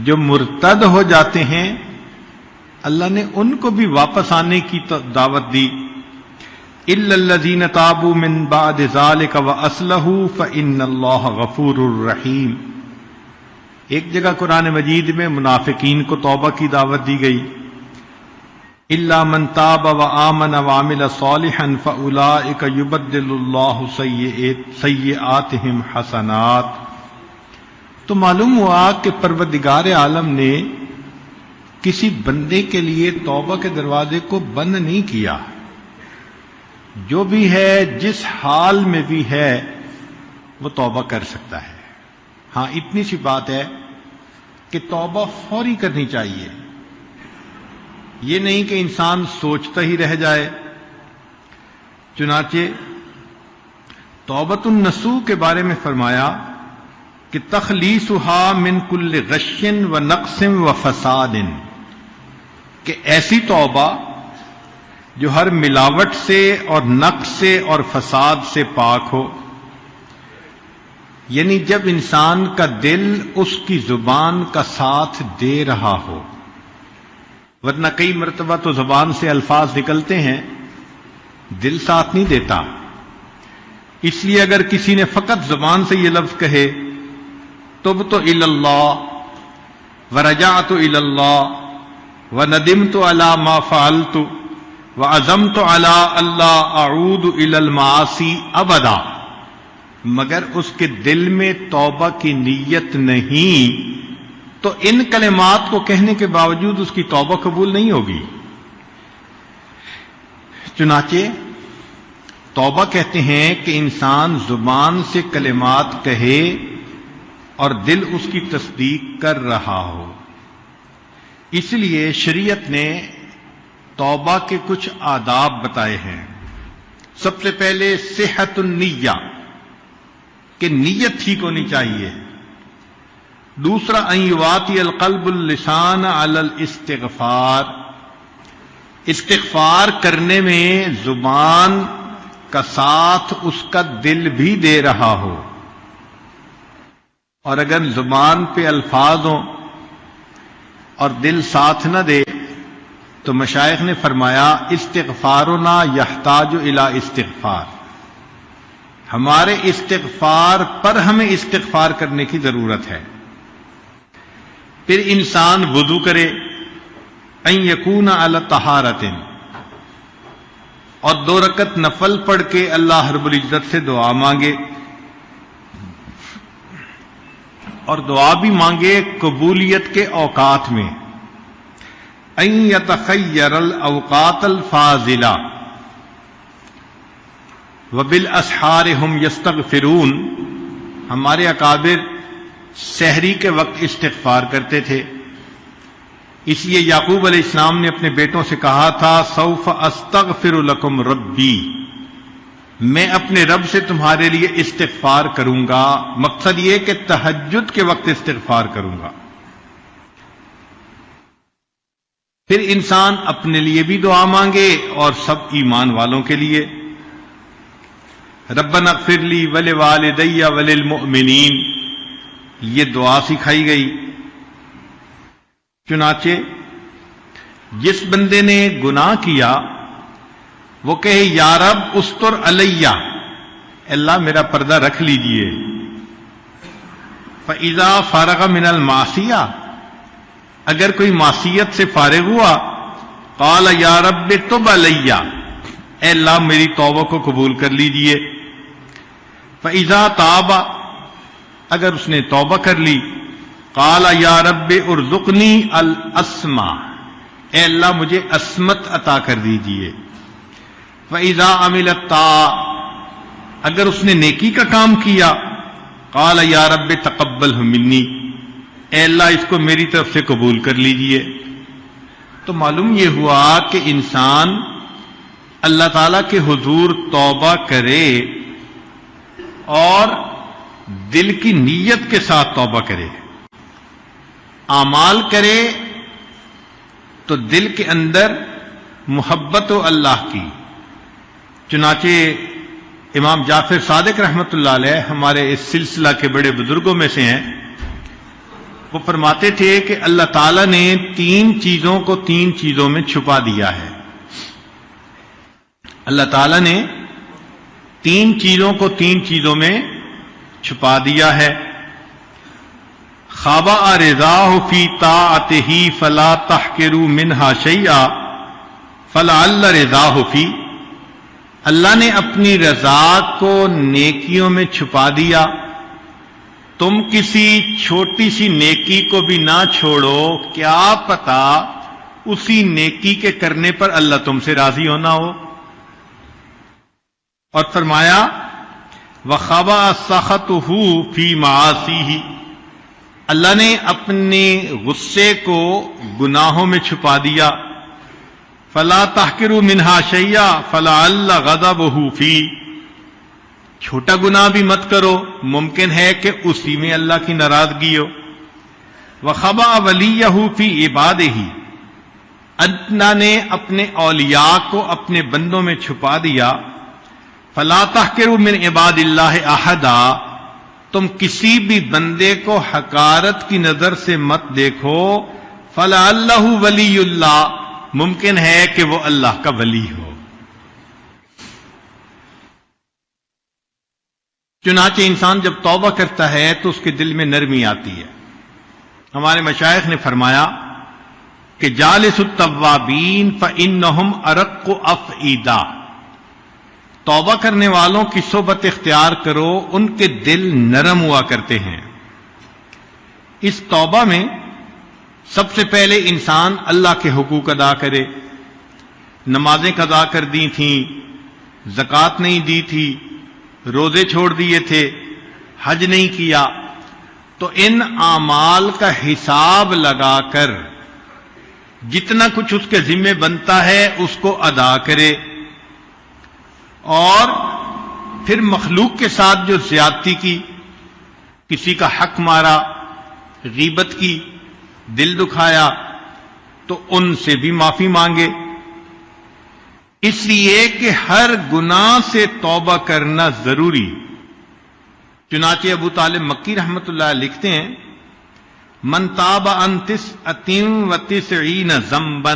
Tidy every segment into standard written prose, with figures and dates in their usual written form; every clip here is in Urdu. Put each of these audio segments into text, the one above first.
جو مرتد ہو جاتے ہیں اللہ نے ان کو بھی واپس آنے کی دعوت دی. الا الذين تابوا من بعد ذلك واصلحوا فان الله غفور رحیم. ایک جگہ قرآن مجید میں منافقین کو توبہ کی دعوت دی گئی. الا من تاب وآمن وعمل صالحا فاولئک یبدل اللہ سیئاتہم حسنات. تو معلوم ہوا کہ پروردگار عالم نے کسی بندے کے لیے توبہ کے دروازے کو بند نہیں کیا. جو بھی ہے جس حال میں بھی ہے وہ توبہ کر سکتا ہے. ہاں اتنی سی بات ہے کہ توبہ فوری کرنی چاہیے. یہ نہیں کہ انسان سوچتا ہی رہ جائے. چنانچہ توبۃ النصوح کے بارے میں فرمایا کہ تخلیصها من کل غش و نقص و فساد، کہ ایسی توبہ جو ہر ملاوٹ سے اور نقص سے اور فساد سے پاک ہو. یعنی جب انسان کا دل اس کی زبان کا ساتھ دے رہا ہو، ورنہ کئی مرتبہ تو زبان سے الفاظ نکلتے ہیں دل ساتھ نہیں دیتا. اس لیے اگر کسی نے فقط زبان سے یہ لفظ کہے تبت الی اللہ ورجعت الی اللہ وندمت علی ما فعلت وعزمت علی الا اعود الی المعاصی ابدا، مگر اس کے دل میں توبہ کی نیت نہیں تو ان کلمات کو کہنے کے باوجود اس کی توبہ قبول نہیں ہوگی. چنانچہ توبہ کہتے ہیں کہ انسان زبان سے کلمات کہے اور دل اس کی تصدیق کر رہا ہو. اس لیے شریعت نے توبہ کے کچھ آداب بتائے ہیں. سب سے پہلے صحت النیہ، کہ نیت ٹھیک ہونی چاہیے. دوسرا ان یواطی القلب اللسان علی الاستغفار، استغفار کرنے میں زبان کا ساتھ اس کا دل بھی دے رہا ہو. اور اگر زبان پہ الفاظ ہوں اور دل ساتھ نہ دے تو مشائخ نے فرمایا استغفارنا یحتاج الی استغفار، ہمارے استغفار پر ہمیں استغفار کرنے کی ضرورت ہے. پھر انسان وضو کرے، ان یکون علی طہارۃ، اور 2 رکعت نفل پڑھ کے اللہ رب العزت سے دعا مانگے، اور دعا بھی مانگے قبولیت کے اوقات میں. ان یتخیر الاوقات الفاضلہ وبالاسحار هم یستغفرون. ہمارے اکابر سحری کے وقت استغفار کرتے تھے. اس لیے یعقوب علیہ السلام نے اپنے بیٹوں سے کہا تھا سوف استغفر لکم ربی، میں اپنے رب سے تمہارے لیے استغفار کروں گا. مقصد یہ کہ تہجد کے وقت استغفار کروں گا. پھر انسان اپنے لیے بھی دعا مانگے اور سب ایمان والوں کے لیے. ربنا اغفر لی ولوالدی وللمؤمنین، یہ دعا سکھائی گئی. چنانچہ جس بندے نے گناہ کیا وہ کہے یا رب استر علیہ، اللہ میرا پردہ رکھ لیجئے. فَإِذَا فَارَغَ مِنَ الْمَعْصِيَةِ، اگر کوئی معصیت سے فارغ ہوا قال یا رب تب علیہ، اے اللہ میری توبہ کو قبول کر لیجئے. فَإِذَا تَابَ، اگر اس نے توبہ کر لی قال یا رب ارزقنی الاسماء، اے اللہ مجھے عصمت عطا کر دیجئے. فَإِذَا عَمِلَ الطَّاعَةَ، اگر اس نے نیکی کا کام کیا قال یا رب تقبلہ منی، اے اللہ اس کو میری طرف سے قبول کر لیجئے. تو معلوم یہ ہوا کہ انسان اللہ تعالیٰ کے حضور توبہ کرے اور دل کی نیت کے ساتھ توبہ کرے. اعمال کرے تو دل کے اندر محبت و اللہ کی. چنانچہ امام جعفر صادق رحمۃ اللہ علیہ ہمارے اس سلسلہ کے بڑے بزرگوں میں سے ہیں. وہ فرماتے تھے کہ اللہ تعالیٰ نے 3 چیزوں کو 3 چیزوں میں چھپا دیا ہے. اللہ تعالیٰ نے 3 چیزوں کو 3 چیزوں میں چھپا دیا ہے. خابا رضاہ فی طاعتہ فلا تحقروا منہا شیئا فلعل رضاہ فی. اللہ نے اپنی رضا کو نیکیوں میں چھپا دیا. تم کسی چھوٹی سی نیکی کو بھی نہ چھوڑو، کیا پتا اسی نیکی کے کرنے پر اللہ تم سے راضی ہونا ہو. اور فرمایا وَخَبَأَ سَخَطُهُ فِي مَعَاصِيهِ. اللہ نے اپنے غصے کو گناہوں میں چھپا دیا. فَلَا تَحْقِرُوا مِنْهَا شَيْئًا فَلَعَلَّ غَضَبَهُ فِي. چھوٹا گناہ بھی مت کرو، ممکن ہے کہ اسی میں اللہ کی ناراضگی ہو. وَخَبَأَ وَلِيَّهُ فِي عِبَادِهِ. اللہ نے اپنے اولیاء کو اپنے بندوں میں چھپا دیا. فَلَا تَحْقِرُوا مِنْ عِبَادِ اللَّهِ أَحَدًا. تم کسی بھی بندے کو حقارت کی نظر سے مت دیکھو. فَلَعَلَّهُ وَلِيُّ اللَّهِ. ممکن ہے کہ وہ اللہ کا ولی ہو. چنانچہ انسان جب توبہ کرتا ہے تو اس کے دل میں نرمی آتی ہے. ہمارے مشائخ نے فرمایا کہ جالس التوابین فإنہم ارق افئدہ. توبہ کرنے والوں کی صحبت اختیار کرو، ان کے دل نرم ہوا کرتے ہیں. اس توبہ میں سب سے پہلے انسان اللہ کے حقوق ادا کرے. نمازیں قضا کر دی تھیں، زکوٰۃ نہیں دی تھی، روزے چھوڑ دیے تھے، حج نہیں کیا، تو ان اعمال کا حساب لگا کر جتنا کچھ اس کے ذمہ بنتا ہے اس کو ادا کرے. اور پھر مخلوق کے ساتھ جو زیادتی کی، کسی کا حق مارا، غیبت کی، دل دکھایا، تو ان سے بھی معافی مانگے. اس لیے کہ ہر گناہ سے توبہ کرنا ضروری. چنانچہ ابو طالب مکی رحمۃ اللہ لکھتے ہیں من تاب عن 99 ذنبا.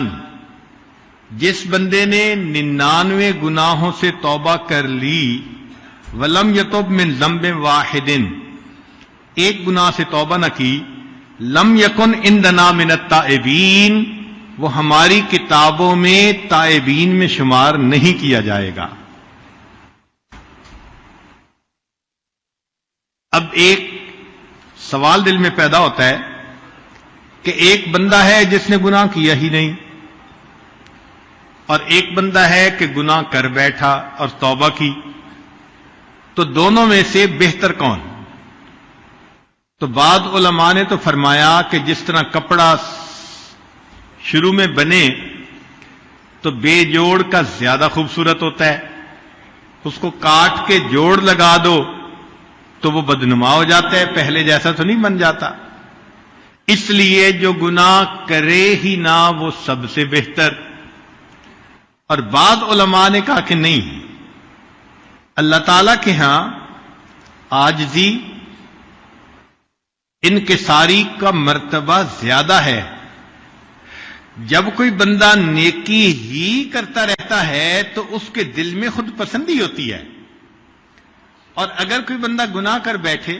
جس بندے نے 99 گناہوں سے توبہ کر لی، ولم یتب من ذنب واحد، ایک گناہ سے توبہ نہ کی، لم یکن عندنا من التائبین، وہ ہماری کتابوں میں تائبین میں شمار نہیں کیا جائے گا. اب ایک سوال دل میں پیدا ہوتا ہے کہ ایک بندہ ہے جس نے گناہ کیا ہی نہیں، اور ایک بندہ ہے کہ گناہ کر بیٹھا اور توبہ کی، تو دونوں میں سے بہتر کون؟ تو بعض علماء نے تو فرمایا کہ جس طرح کپڑا شروع میں بنے تو بے جوڑ کا زیادہ خوبصورت ہوتا ہے، اس کو کاٹ کے جوڑ لگا دو تو وہ بدنما ہو جاتا ہے، پہلے جیسا تو نہیں بن جاتا. اس لیے جو گناہ کرے ہی نہ وہ سب سے بہتر. اور بعض علماء نے کہا کہ نہیں، اللہ تعالیٰ کے ہاں عاجزی، انکساری کا مرتبہ زیادہ ہے. جب کوئی بندہ نیکی ہی کرتا رہتا ہے تو اس کے دل میں خود پسندی ہوتی ہے، اور اگر کوئی بندہ گناہ کر بیٹھے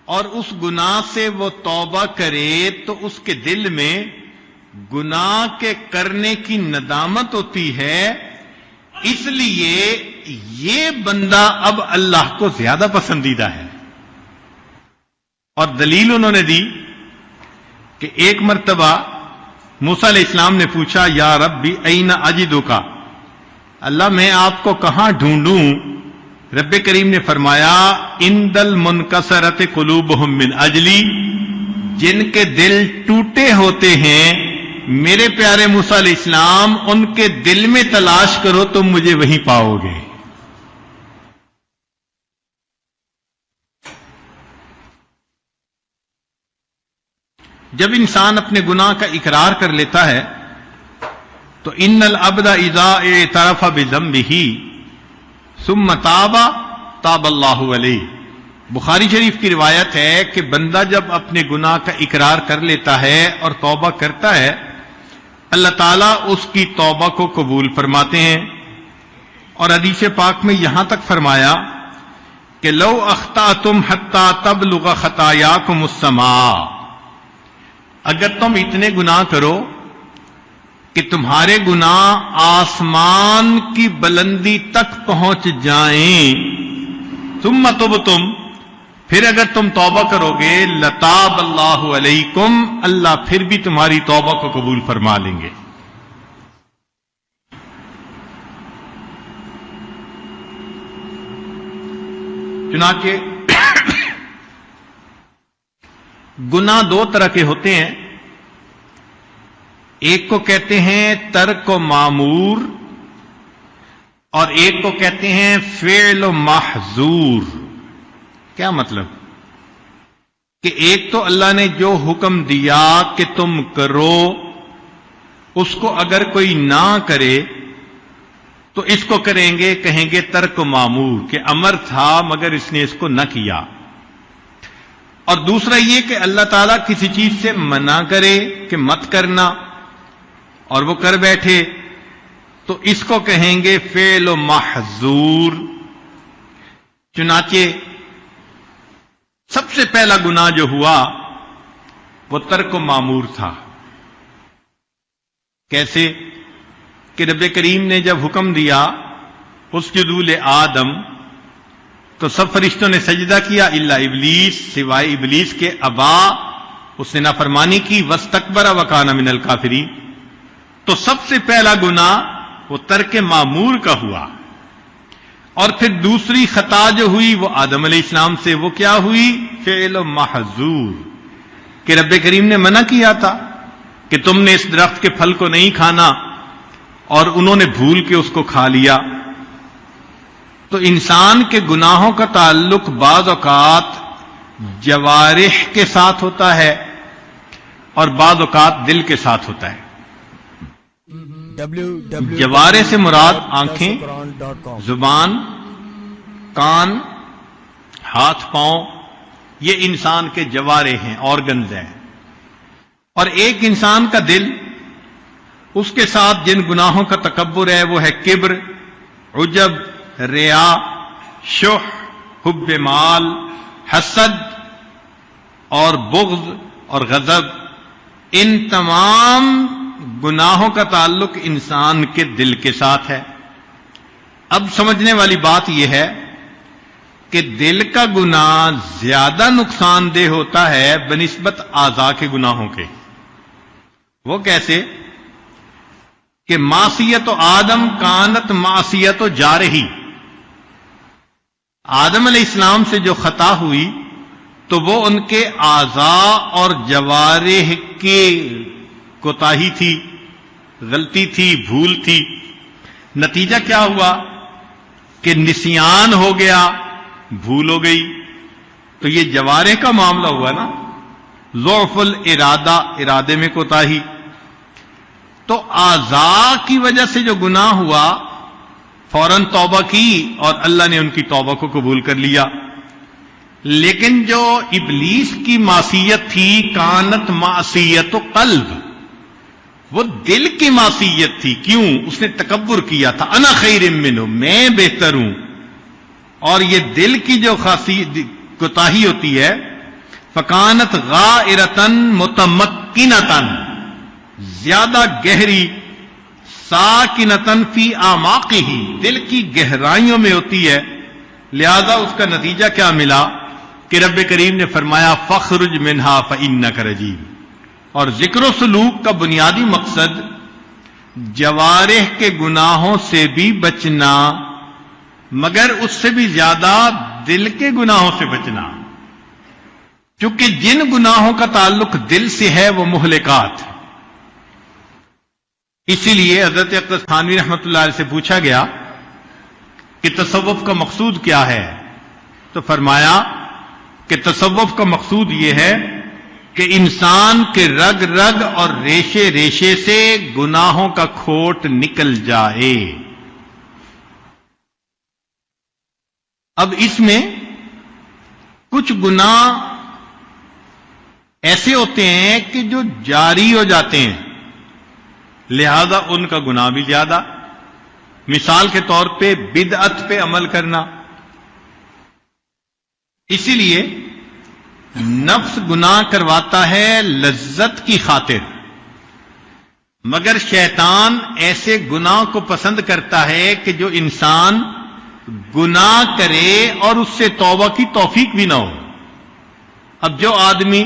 اور اس گناہ سے وہ توبہ کرے تو اس کے دل میں گناہ کے کرنے کی ندامت ہوتی ہے. اس لیے یہ بندہ اب اللہ کو زیادہ پسندیدہ ہے. اور دلیل انہوں نے دی کہ ایک مرتبہ موسیٰ علیہ السلام نے پوچھا یا ربی این اجدک، اللہ میں آپ کو کہاں ڈھونڈوں؟ رب کریم نے فرمایا عند المنکسرۃ قلوبہم من اجلی، جن کے دل ٹوٹے ہوتے ہیں میرے پیارے موسیٰ علیہ السلام ان کے دل میں تلاش کرو تم مجھے وہیں پاؤ گے. جب انسان اپنے گناہ کا اقرار کر لیتا ہے تو ان العبد اذا اعترف بذنبہ ثم تاب تاب اللہ علیہ، بخاری شریف کی روایت ہے کہ بندہ جب اپنے گناہ کا اقرار کر لیتا ہے اور توبہ کرتا ہے، اللہ تعالیٰ اس کی توبہ کو قبول فرماتے ہیں. اور حدیث پاک میں یہاں تک فرمایا کہ لو اخطأتم حتی تبلغ خطایاکم السماء، اگر تم اتنے گناہ کرو کہ تمہارے گناہ آسمان کی بلندی تک پہنچ جائیں، ثم تبتم، پھر اگر تم توبہ کرو گے، لتاب اللہ علیکم، اللہ پھر بھی تمہاری توبہ کو قبول فرما لیں گے. چنانچہ گناہ دو طرح کے ہوتے ہیں، ایک کو کہتے ہیں ترک و معمور، اور ایک کو کہتے ہیں فعل و محظور. کیا مطلب؟ کہ ایک تو اللہ نے جو حکم دیا کہ تم کرو، اس کو اگر کوئی نہ کرے تو اس کو کریں گے، کہیں گے ترک و معمور، کہ امر تھا مگر اس نے اس کو نہ کیا. اور دوسرا یہ کہ اللہ تعالیٰ کسی چیز سے منع کرے کہ مت کرنا اور وہ کر بیٹھے، تو اس کو کہیں گے فعل و محظور. چنانچہ سب سے پہلا گناہ جو ہوا وہ ترک و معمور تھا. کیسے؟ کہ رب کریم نے جب حکم دیا اسجدوا لآدم، تو سب فرشتوں نے سجدہ کیا الا ابلیس، سوائے ابلیس کے، ابا، اس نے نافرمانی کی، واستکبر وکان من الکافرین. تو سب سے پہلا گناہ وہ ترک معمور کا ہوا. اور پھر دوسری خطا جو ہوئی وہ آدم علیہ السلام سے، وہ کیا ہوئی؟ فعل و محظور، کہ رب کریم نے منع کیا تھا کہ تم نے اس درخت کے پھل کو نہیں کھانا، اور انہوں نے بھول کے اس کو کھا لیا. تو انسان کے گناہوں کا تعلق بعض اوقات جوارح کے ساتھ ہوتا ہے اور بعض اوقات دل کے ساتھ ہوتا ہے. جوارح سے مراد آنکھیں، زبان، کان، ہاتھ، پاؤں، یہ انسان کے جوارح ہیں، آرگنز ہیں. اور ایک انسان کا دل، اس کے ساتھ جن گناہوں کا تکبر ہے وہ ہے کبر، عجب، ریا، شح، حب مال، حسد اور بغض اور غضب. ان تمام گناہوں کا تعلق انسان کے دل کے ساتھ ہے. اب سمجھنے والی بات یہ ہے کہ دل کا گناہ زیادہ نقصان دہ ہوتا ہے بنسبت اعضاء کے گناہوں کے. وہ کیسے؟ کہ معصیت آدم کانت معصیت جارحی، آدم علیہ السلام سے جو خطا ہوئی تو وہ ان کے اعضاء اور جوارح کی کوتاہی تھی، غلطی تھی، بھول تھی. نتیجہ کیا ہوا؟ کہ نسیان ہو گیا، بھول ہو گئی. تو یہ جوارح کا معاملہ ہوا نا، ضعف الارادہ، ارادے میں کوتاہی. تو اعضاء کی وجہ سے جو گناہ ہوا فوراً توبہ کی اور اللہ نے ان کی توبہ کو قبول کر لیا. لیکن جو ابلیس کی معصیت تھی، کانت معصیت قلب، وہ دل کی معصیت تھی. کیوں؟ اس نے تکبر کیا تھا، انا خیر منہ، میں بہتر ہوں. اور یہ دل کی جو کوتاہی ہوتی ہے، فکانت غائرتن متمکنتن، زیادہ گہری، ساکنتن فی اعماقہ، دل کی گہرائیوں میں ہوتی ہے. لہذا اس کا نتیجہ کیا ملا کہ رب کریم نے فرمایا فخرج منہا فانک رجیم. اور ذکر و سلوک کا بنیادی مقصد جوارح کے گناہوں سے بھی بچنا، مگر اس سے بھی زیادہ دل کے گناہوں سے بچنا، کیونکہ جن گناہوں کا تعلق دل سے ہے وہ مہلکات ہیں. اسی لیے حضرت اقدس تھانوی رحمۃ اللہ علیہ سے پوچھا گیا کہ تصوف کا مقصود کیا ہے، تو فرمایا کہ تصوف کا مقصود یہ ہے کہ انسان کے رگ رگ اور ریشے ریشے سے گناہوں کا کھوٹ نکل جائے. اب اس میں کچھ گناہ ایسے ہوتے ہیں کہ جو جاری ہو جاتے ہیں، لہذا ان کا گناہ بھی زیادہ. مثال کے طور پہ بدعت پہ عمل کرنا. اسی لیے نفس گناہ کرواتا ہے لذت کی خاطر، مگر شیطان ایسے گناہ کو پسند کرتا ہے کہ جو انسان گناہ کرے اور اس سے توبہ کی توفیق بھی نہ ہو. اب جو آدمی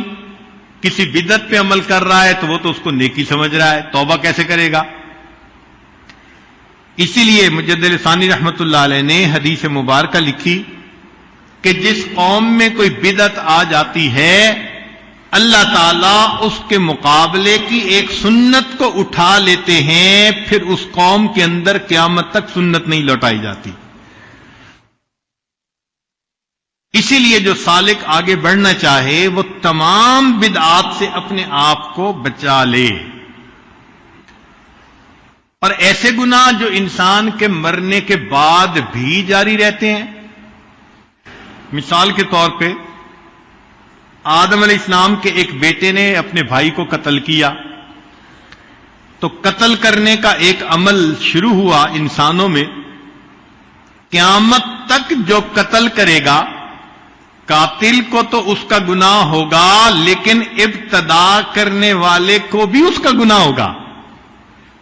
کسی بدعت پہ عمل کر رہا ہے تو وہ تو اس کو نیکی سمجھ رہا ہے، توبہ کیسے کرے گا؟ اسی لیے مجدد ثانی رحمت اللہ علیہ نے حدیث مبارکہ لکھی کہ جس قوم میں کوئی بدعت آ جاتی ہے، اللہ تعالیٰ اس کے مقابلے کی ایک سنت کو اٹھا لیتے ہیں، پھر اس قوم کے اندر قیامت تک سنت نہیں لوٹائی جاتی. اسی لیے جو سالک آگے بڑھنا چاہے وہ تمام بدعات سے اپنے آپ کو بچا لے. اور ایسے گناہ جو انسان کے مرنے کے بعد بھی جاری رہتے ہیں، مثال کے طور پہ آدم علیہ السلام کے ایک بیٹے نے اپنے بھائی کو قتل کیا، تو قتل کرنے کا ایک عمل شروع ہوا انسانوں میں. قیامت تک جو قتل کرے گا، قاتل کو تو اس کا گناہ ہوگا، لیکن ابتدا کرنے والے کو بھی اس کا گناہ ہوگا،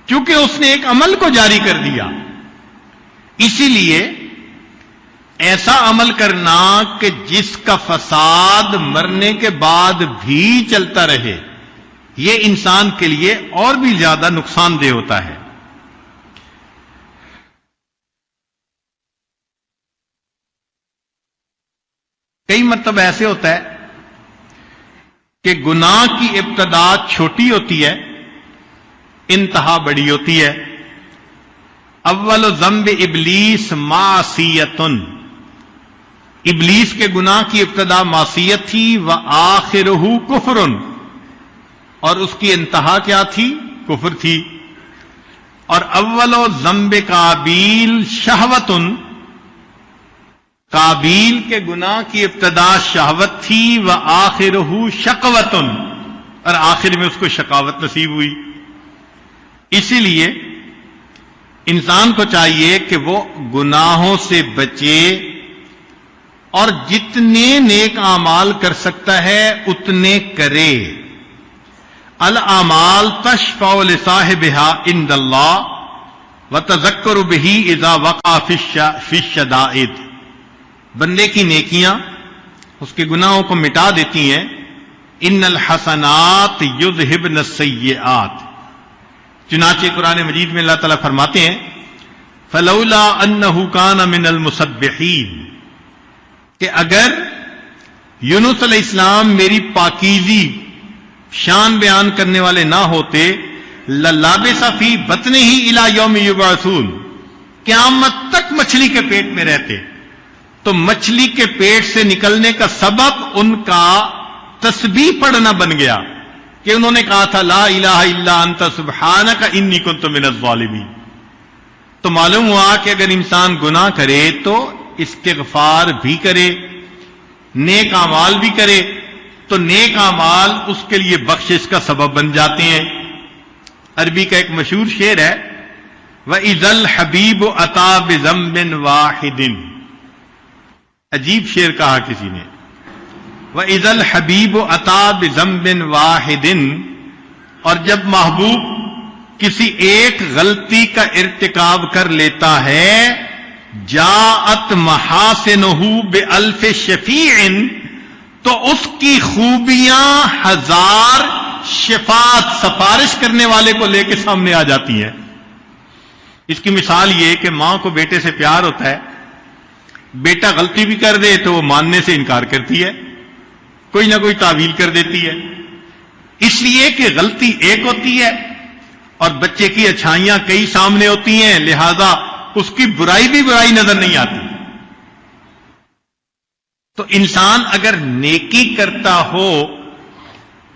کیونکہ اس نے ایک عمل کو جاری کر دیا. اسی لیے ایسا عمل کرنا کہ جس کا فساد مرنے کے بعد بھی چلتا رہے، یہ انسان کے لیے اور بھی زیادہ نقصان دہ ہوتا ہے. کئی مرتبہ ایسے ہوتا ہے کہ گناہ کی ابتدا چھوٹی ہوتی ہے، انتہا بڑی ہوتی ہے. اول ذنب ابلیس معصیتن، ابلیس کے گناہ کی ابتدا معصیت تھی، وآخرہ کفر، اور اس کی انتہا کیا تھی؟ کفر تھی. اور اول ذنب قابیل شہوتن، قابیل کے گناہ کی ابتدا شہوت تھی، وآخرہ شقوتن، اور آخر میں اس کو شقاوت نصیب ہوئی. اسی لیے انسان کو چاہیے کہ وہ گناہوں سے بچے اور جتنے نیک اعمال کر سکتا ہے اتنے کرے. الاعمال تشفع لصاحبها عند اللہ وتذکر به اذا وقع فی الشدائد، بندے کی نیکیاں اس کے گناہوں کو مٹا دیتی ہیں. ان الحسنات یذہبن السیئات، چنانچہ قرآن مجید میں اللہ تعالیٰ فرماتے ہیں فلولا انہ کان من المسبحین، کہ اگر یونس علیہ السلام میری پاکیزی شان بیان کرنے والے نہ ہوتے، للابث فی بطنہ الی یوم یبعثون، قیامت تک مچھلی کے پیٹ میں رہتے. تو مچھلی کے پیٹ سے نکلنے کا سبب ان کا تسبیح پڑھنا بن گیا کہ انہوں نے کہا تھا لا الہ الا انت سبحانک انی کنت من الظالمین. تو معلوم ہوا کہ اگر انسان گناہ کرے تو استغفار بھی کرے، نیک اعمال بھی کرے، تو نیک اعمال اس کے لیے بخشش کا سبب بن جاتے ہیں. عربی کا ایک مشہور شعر ہے وَإِذَا الْحَبِيبُ أَتَى بِذَنبٍ وَاحِدٍ، عجیب شعر کہا کسی نے. وَإِذَا الْحَبِيبُ أَتَى بِذَنبٍ وَاحِدٍ، اور جب محبوب کسی ایک غلطی کا ارتکاب کر لیتا ہے، جاءت محاسنہ بألف شفیع، تو اس کی خوبیاں ہزار شفاعت سفارش کرنے والے کو لے کے سامنے آ جاتی ہیں. اس کی مثال یہ کہ ماں کو بیٹے سے پیار ہوتا ہے، بیٹا غلطی بھی کر دے تو وہ ماننے سے انکار کرتی ہے، کوئی نہ کوئی تعویل کر دیتی ہے، اس لیے کہ غلطی ایک ہوتی ہے اور بچے کی اچھائیاں کئی سامنے ہوتی ہیں، لہذا اس کی برائی بھی برائی نظر نہیں آتی. تو انسان اگر نیکی کرتا ہو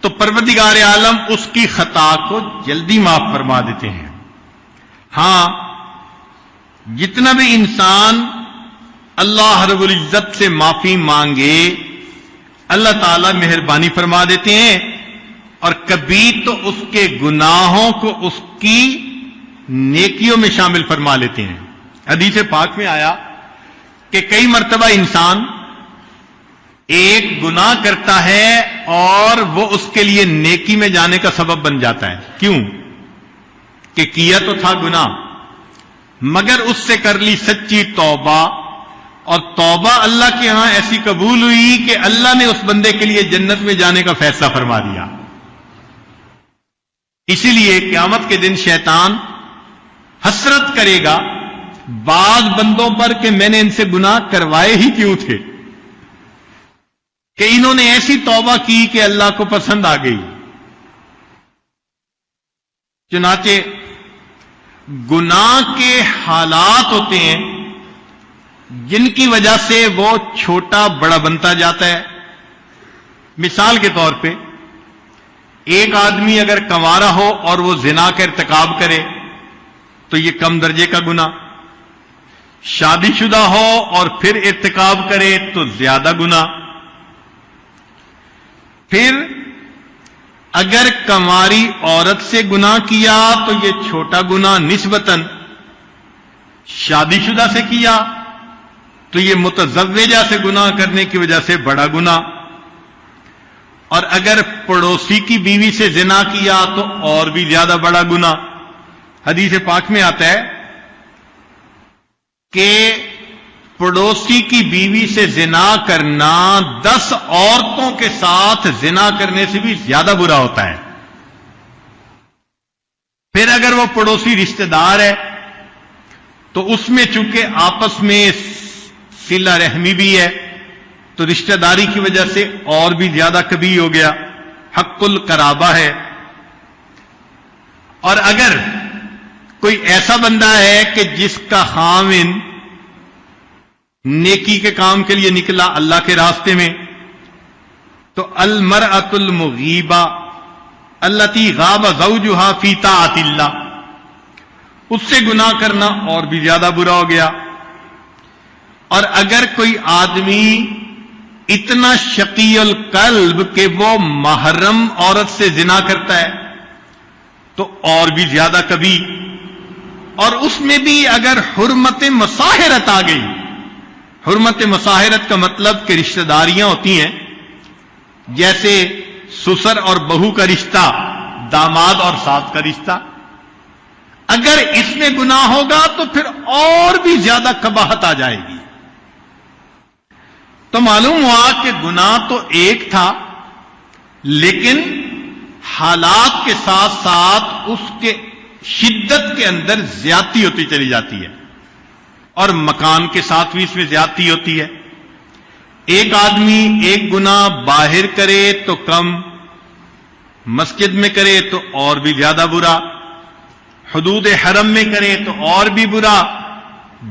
تو پروردگار عالم اس کی خطا کو جلدی معاف فرما دیتے ہیں. ہاں، جتنا بھی انسان اللہ رب العزت سے معافی مانگے اللہ تعالیٰ مہربانی فرما دیتے ہیں اور کبھی تو اس کے گناہوں کو اس کی نیکیوں میں شامل فرما لیتے ہیں. حدیث پاک میں آیا کہ کئی مرتبہ انسان ایک گناہ کرتا ہے اور وہ اس کے لیے نیکی میں جانے کا سبب بن جاتا ہے. کیوں؟ کہ کیا تو تھا گناہ مگر اس سے کر لی سچی توبہ، اور توبہ اللہ کے ہاں ایسی قبول ہوئی کہ اللہ نے اس بندے کے لیے جنت میں جانے کا فیصلہ فرما دیا. اسی لیے قیامت کے دن شیطان حسرت کرے گا بعض بندوں پر کہ میں نے ان سے گناہ کروائے ہی کیوں تھے، کہ انہوں نے ایسی توبہ کی کہ اللہ کو پسند آ گئی. چنانچہ گناہ کے حالات ہوتے ہیں جن کی وجہ سے وہ چھوٹا بڑا بنتا جاتا ہے. مثال کے طور پہ ایک آدمی اگر کنوارا ہو اور وہ زنا کا ارتکاب کرے تو یہ کم درجے کا گناہ، شادی شدہ ہو اور پھر ارتکاب کرے تو زیادہ گناہ، پھر اگر کنواری عورت سے گناہ کیا تو یہ چھوٹا گناہ نسبتاً، شادی شدہ سے کیا تو یہ متزوجہ سے گناہ کرنے کی وجہ سے بڑا گناہ، اور اگر پڑوسی کی بیوی سے زنا کیا تو اور بھی زیادہ بڑا گناہ. حدیث پاک میں آتا ہے کہ پڑوسی کی بیوی سے زنا کرنا 10 عورتوں کے ساتھ زنا کرنے سے بھی زیادہ برا ہوتا ہے. پھر اگر وہ پڑوسی رشتہ دار ہے تو اس میں چونکہ آپس میں صلہ رحمی بھی ہے تو رشتہ داری کی وجہ سے اور بھی زیادہ کبھی ہو گیا، حق القرابہ ہے. اور اگر کوئی ایسا بندہ ہے کہ جس کا خاوند نیکی کے کام کے لیے نکلا اللہ کے راستے میں، تو المرأۃ المغیبہ التی غاب زوجها فی طاعت اللہ، اس سے گناہ کرنا اور بھی زیادہ برا ہو گیا. اور اگر کوئی آدمی اتنا شقی القلب کہ وہ محرم عورت سے زنا کرتا ہے تو اور بھی زیادہ کبھی. اور اس میں بھی اگر حرمت مصاہرت آ گئی، حرمت مصاہرت کا مطلب کہ رشتہ داریاں ہوتی ہیں جیسے سسر اور بہو کا رشتہ، داماد اور ساس کا رشتہ، اگر اس میں گناہ ہوگا تو پھر اور بھی زیادہ قباحت آ جائے گی. تو معلوم ہوا کہ گناہ تو ایک تھا لیکن حالات کے ساتھ ساتھ اس کے شدت کے اندر زیادتی ہوتی چلی جاتی ہے، اور مکان کے ساتھ بھی اس میں زیادتی ہوتی ہے. ایک آدمی ایک گناہ باہر کرے تو کم، مسجد میں کرے تو اور بھی زیادہ برا، حدود حرم میں کرے تو اور بھی برا،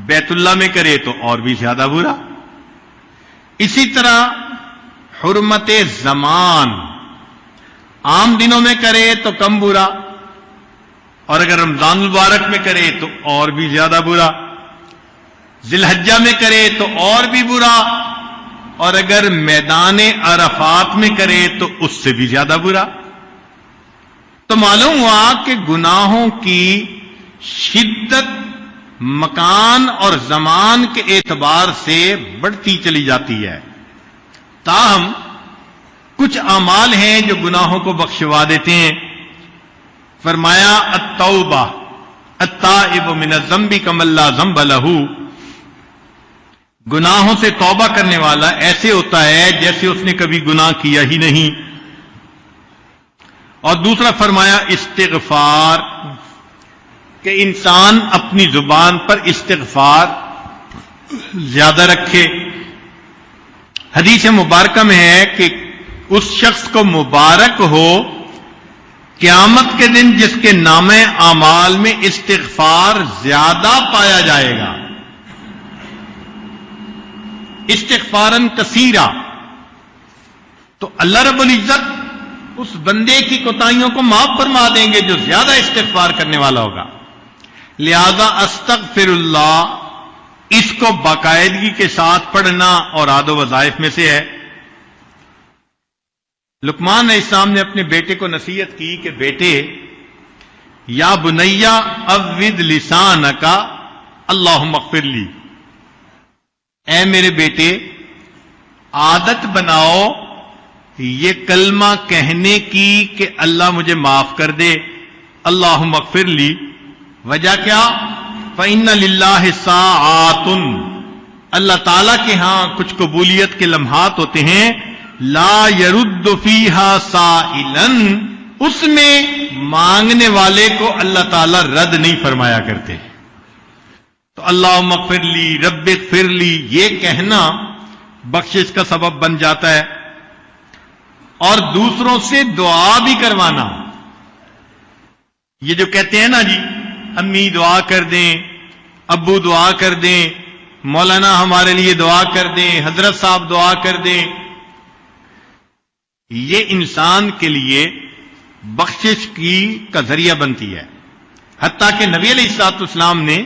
بیت اللہ میں کرے تو اور بھی زیادہ برا. اسی طرح حرمت زمان، عام دنوں میں کرے تو کم برا، اور اگر رمضان المبارک میں کرے تو اور بھی زیادہ برا، ذی الحجہ میں کرے تو اور بھی برا، اور اگر میدان عرفات میں کرے تو اس سے بھی زیادہ برا. تو معلوم ہوا کہ گناہوں کی شدت مکان اور زمان کے اعتبار سے بڑھتی چلی جاتی ہے. تاہم کچھ اعمال ہیں جو گناہوں کو بخشوا دیتے ہیں. فرمایا التوبہ التائب من الذنب کمن لا ذنب لہ، گناہوں سے توبہ کرنے والا ایسے ہوتا ہے جیسے اس نے کبھی گناہ کیا ہی نہیں. اور دوسرا فرمایا استغفار، کہ انسان اپنی زبان پر استغفار زیادہ رکھے. حدیث مبارکہ میں ہے کہ اس شخص کو مبارک ہو قیامت کے دن جس کے نامہ اعمال میں استغفار زیادہ پایا جائے گا. استغفاراً کثیرا، تو اللہ رب العزت اس بندے کی کوتاہیوں کو معاف فرما دیں گے جو زیادہ استغفار کرنے والا ہوگا. لہذا استغفر اللہ، اس کو باقاعدگی کے ساتھ پڑھنا اور عاد و وظائف میں سے ہے. لقمان علیہ السلام نے اپنے بیٹے کو نصیحت کی کہ بیٹے، یا بنیا اوّد لسانک اللہم اغفر لی، اے میرے بیٹے عادت بناؤ یہ کلمہ کہنے کی کہ اللہ مجھے معاف کر دے، اللہم اغفر لی۔ وجہ کیا؟ فإن للہ ساعات، اللہ تعالیٰ کے ہاں کچھ قبولیت کے لمحات ہوتے ہیں، لا يرد فیہا سائلا، اس میں مانگنے والے کو اللہ تعالیٰ رد نہیں فرمایا کرتے۔ تو اللہم اغفر لی، رب اغفر لی، یہ کہنا بخشش کا سبب بن جاتا ہے، اور دوسروں سے دعا بھی کروانا۔ یہ جو کہتے ہیں نا جی امی دعا کر دیں، ابو دعا کر دیں، مولانا ہمارے لیے دعا کر دیں، حضرت صاحب دعا کر دیں، یہ انسان کے لیے بخشش کا ذریعہ بنتی ہے۔ حتیٰ کہ نبی علیہ الصلوۃ والسلام نے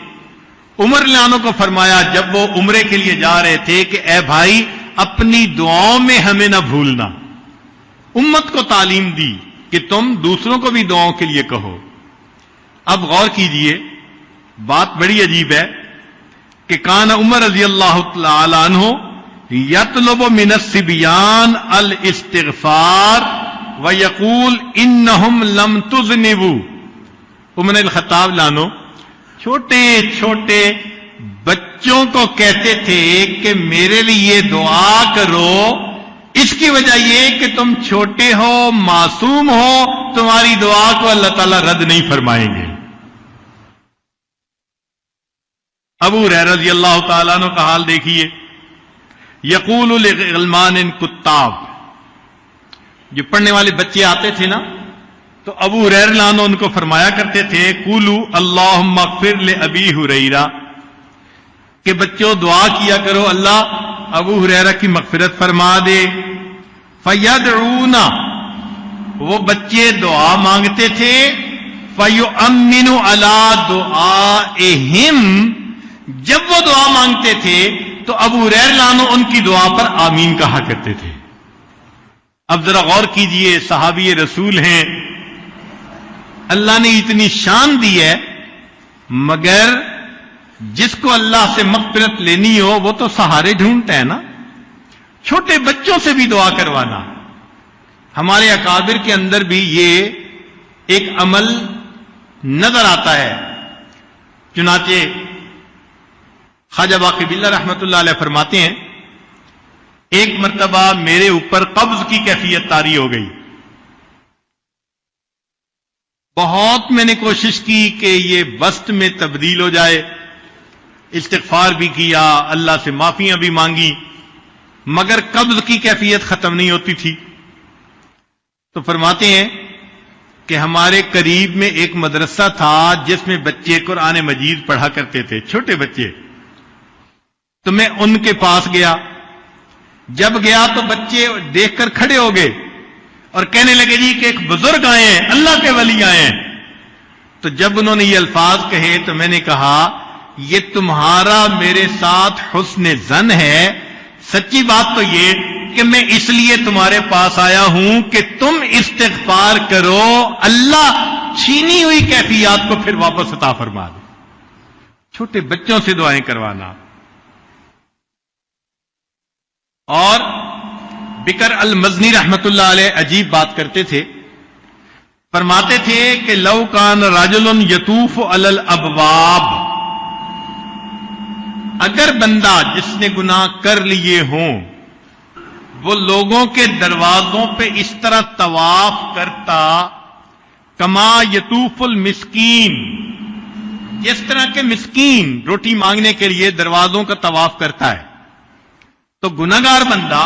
عمر رضی اللہ عنہ کو فرمایا جب وہ عمرے کے لیے جا رہے تھے کہ اے بھائی اپنی دعاؤں میں ہمیں نہ بھولنا۔ امت کو تعلیم دی کہ تم دوسروں کو بھی دعاؤں کے لیے کہو۔ اب غور کیجئے، بات بڑی عجیب ہے کہ کان عمر رضی اللہ تعالی عنہ یطلب من الصبیان الاستغفار ویقول انہم لم تذنبوا۔ عمر الخطاب لانو چھوٹے چھوٹے بچوں کو کہتے تھے کہ میرے لیے دعا کرو، اس کی وجہ یہ کہ تم چھوٹے ہو، معصوم ہو، تمہاری دعا کو اللہ تعالیٰ رد نہیں فرمائیں گے۔ ابو ہریرہ رضی اللہ تعالیٰ عنہ کا حال دیکھیے، یقول لغلمان کتاب، جو پڑھنے والے بچے آتے تھے نا تو ابو ہریرہ رضی اللہ عنہ ان کو فرمایا کرتے تھے قولوا اللہم اغفر لابی ہریرہ، کہ بچوں دعا کیا کرو اللہ ابو ہریرہ کی مغفرت فرما دے۔ فیدعون، وہ بچے دعا مانگتے تھے، فیؤمن علی دعائہم، جب وہ دعا مانگتے تھے تو ابو ہریرہ رضی اللہ عنہ ان کی دعا پر آمین کہا کرتے تھے۔ اب ذرا غور کیجئے، صحابی رسول ہیں، اللہ نے اتنی شان دی ہے، مگر جس کو اللہ سے مغفرت لینی ہو وہ تو سہارے ڈھونڈتا ہے نا۔ چھوٹے بچوں سے بھی دعا کروانا، ہمارے اکابر کے اندر بھی یہ ایک عمل نظر آتا ہے۔ چنانچہ خواجہ باقی باللہ رحمت اللہ علیہ فرماتے ہیں ایک مرتبہ میرے اوپر قبض کی کیفیت طاری ہو گئی، بہت میں نے کوشش کی کہ یہ بست میں تبدیل ہو جائے، استغفار بھی کیا، اللہ سے معافیاں بھی مانگی، مگر قبض کی کیفیت ختم نہیں ہوتی تھی۔ تو فرماتے ہیں کہ ہمارے قریب میں ایک مدرسہ تھا جس میں بچے قرآن مجید پڑھا کرتے تھے، چھوٹے بچے۔ تو میں ان کے پاس گیا، جب گیا تو بچے دیکھ کر کھڑے ہو گئے اور کہنے لگے جی کہ ایک بزرگ آئے ہیں، اللہ کے ولی آئے ہیں۔ تو جب انہوں نے یہ الفاظ کہے تو میں نے کہا یہ تمہارا میرے ساتھ حسن ظن ہے، سچی بات تو یہ کہ میں اس لیے تمہارے پاس آیا ہوں کہ تم استغفار کرو، اللہ چھینی ہوئی کیفیات کو پھر واپس عطا فرما دے۔ چھوٹے بچوں سے دعائیں کروانا۔ اور بکر المزنی رحمت اللہ علیہ عجیب بات کرتے تھے، فرماتے تھے کہ لو کان رجل یطوف علی الابواب، اگر بندہ جس نے گناہ کر لیے ہوں وہ لوگوں کے دروازوں پہ اس طرح طواف کرتا، کما یطوف المسکین، جس طرح کے مسکین روٹی مانگنے کے لیے دروازوں کا طواف کرتا ہے، تو گناہگار بندہ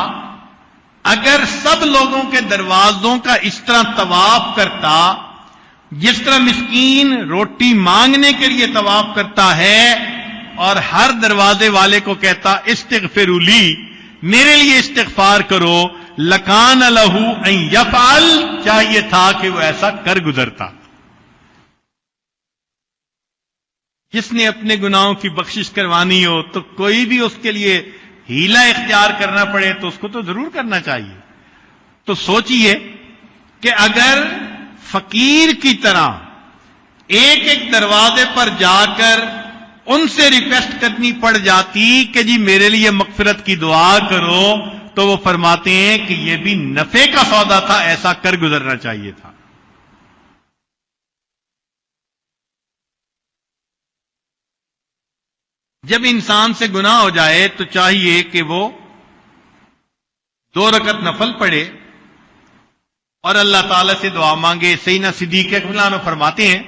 اگر سب لوگوں کے دروازوں کا اس طرح طواف کرتا جس طرح مسکین روٹی مانگنے کے لیے طواف کرتا ہے، اور ہر دروازے والے کو کہتا استغفروا لی، میرے لیے استغفار کرو، لکان لہ ان یفعل، چاہیے تھا کہ وہ ایسا کر گزرتا۔ جس نے اپنے گناہوں کی بخشش کروانی ہو تو کوئی بھی اس کے لیے ہیلا اختیار کرنا پڑے تو اس کو تو ضرور کرنا چاہیے۔ تو سوچئے کہ اگر فقیر کی طرح ایک ایک دروازے پر جا کر ان سے ریکویسٹ کرنی پڑ جاتی کہ جی میرے لیے مغفرت کی دعا کرو، تو وہ فرماتے ہیں کہ یہ بھی نفع کا سودا تھا، ایسا کر گزرنا چاہیے تھا۔ جب انسان سے گناہ ہو جائے تو چاہیے کہ وہ 2 رکعت نفل پڑھے اور اللہ تعالی سے دعا مانگے۔ سیدنا صدیق اکبر عنہ فرماتے ہیں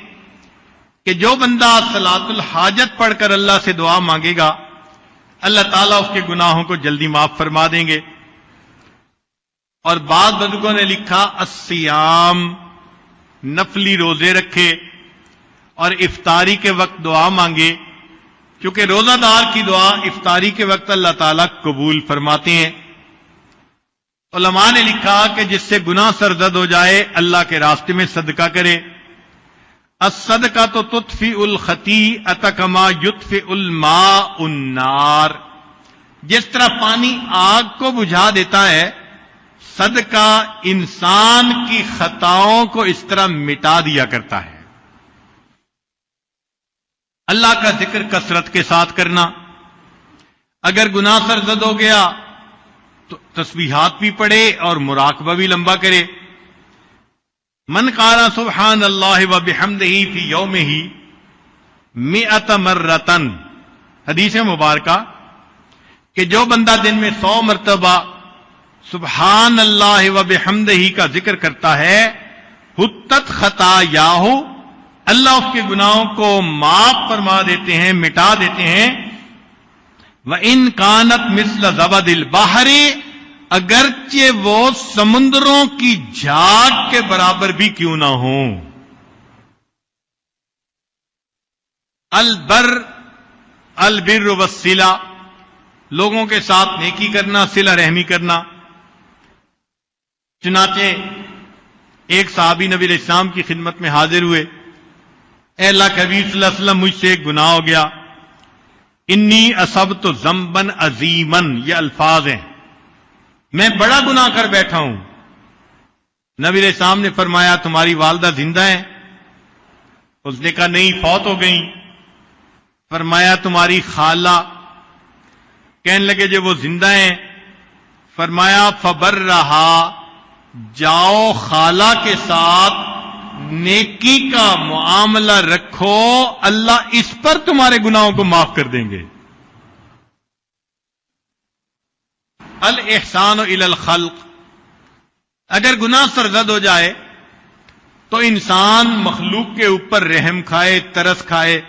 کہ جو بندہ صلاۃ الحاجت پڑھ کر اللہ سے دعا مانگے گا، اللہ تعالیٰ اس کے گناہوں کو جلدی معاف فرما دیں گے۔ اور بعض بزرگوں نے لکھا الصیام، نفلی روزے رکھے اور افطاری کے وقت دعا مانگے، کیونکہ روزہ دار کی دعا افطاری کے وقت اللہ تعالیٰ قبول فرماتے ہیں۔ علماء نے لکھا کہ جس سے گناہ سرزد ہو جائے اللہ کے راستے میں صدقہ کرے۔ الصدقۃ تطفئ الخطیئۃ کما یطفئ الماء النار، جس طرح پانی آگ کو بجھا دیتا ہے، صدقہ انسان کی خطاؤں کو اس طرح مٹا دیا کرتا ہے۔ اللہ کا ذکر کثرت کے ساتھ کرنا، اگر گناہ سرزد ہو گیا تو تسبیحات بھی پڑھے اور مراقبہ بھی لمبا کرے۔ من قال سبحان اللہ وبحمدہ فی یومہ 100 مرۃ، حدیث مبارکہ کہ جو بندہ دن میں 100 مرتبہ سبحان اللہ وبحمدہ کا ذکر کرتا ہے، حطت خطایاہ، اللہ اس کے گناہوں کو معاف فرما دیتے ہیں، مٹا دیتے ہیں۔ وَإِن كَانَتْ مِثْلَ زَبَدِ الْبَحْرِ، اگرچہ وہ سمندروں کی جھاگ کے برابر بھی کیوں نہ ہوں۔ البر والصلہ، لوگوں کے ساتھ نیکی کرنا، صلہ رحمی کرنا۔ چنانچہ ایک صحابی نبی علیہ السلام کی خدمت میں حاضر ہوئے، اے اللہ کے حبیب صلی اللہ علیہ وسلم، مجھ سے ایک گناہ ہو گیا، انی اصبت ذنبا عظیما، یہ الفاظ ہیں، میں بڑا گناہ کر بیٹھا ہوں۔ نبی علیہ السلام نے فرمایا تمہاری والدہ زندہ ہیں؟ اس نے کہا نہیں، فوت ہو گئیں۔ فرمایا تمہاری خالہ؟ کہنے لگے جو وہ زندہ ہیں۔ فرمایا فبرہا، جاؤ خالہ کے ساتھ نیکی کا معاملہ رکھو، اللہ اس پر تمہارے گناہوں کو معاف کر دیں گے۔ الاحسان الی الخلق، اگر گناہ سرزد ہو جائے تو انسان مخلوق کے اوپر رحم کھائے، ترس کھائے۔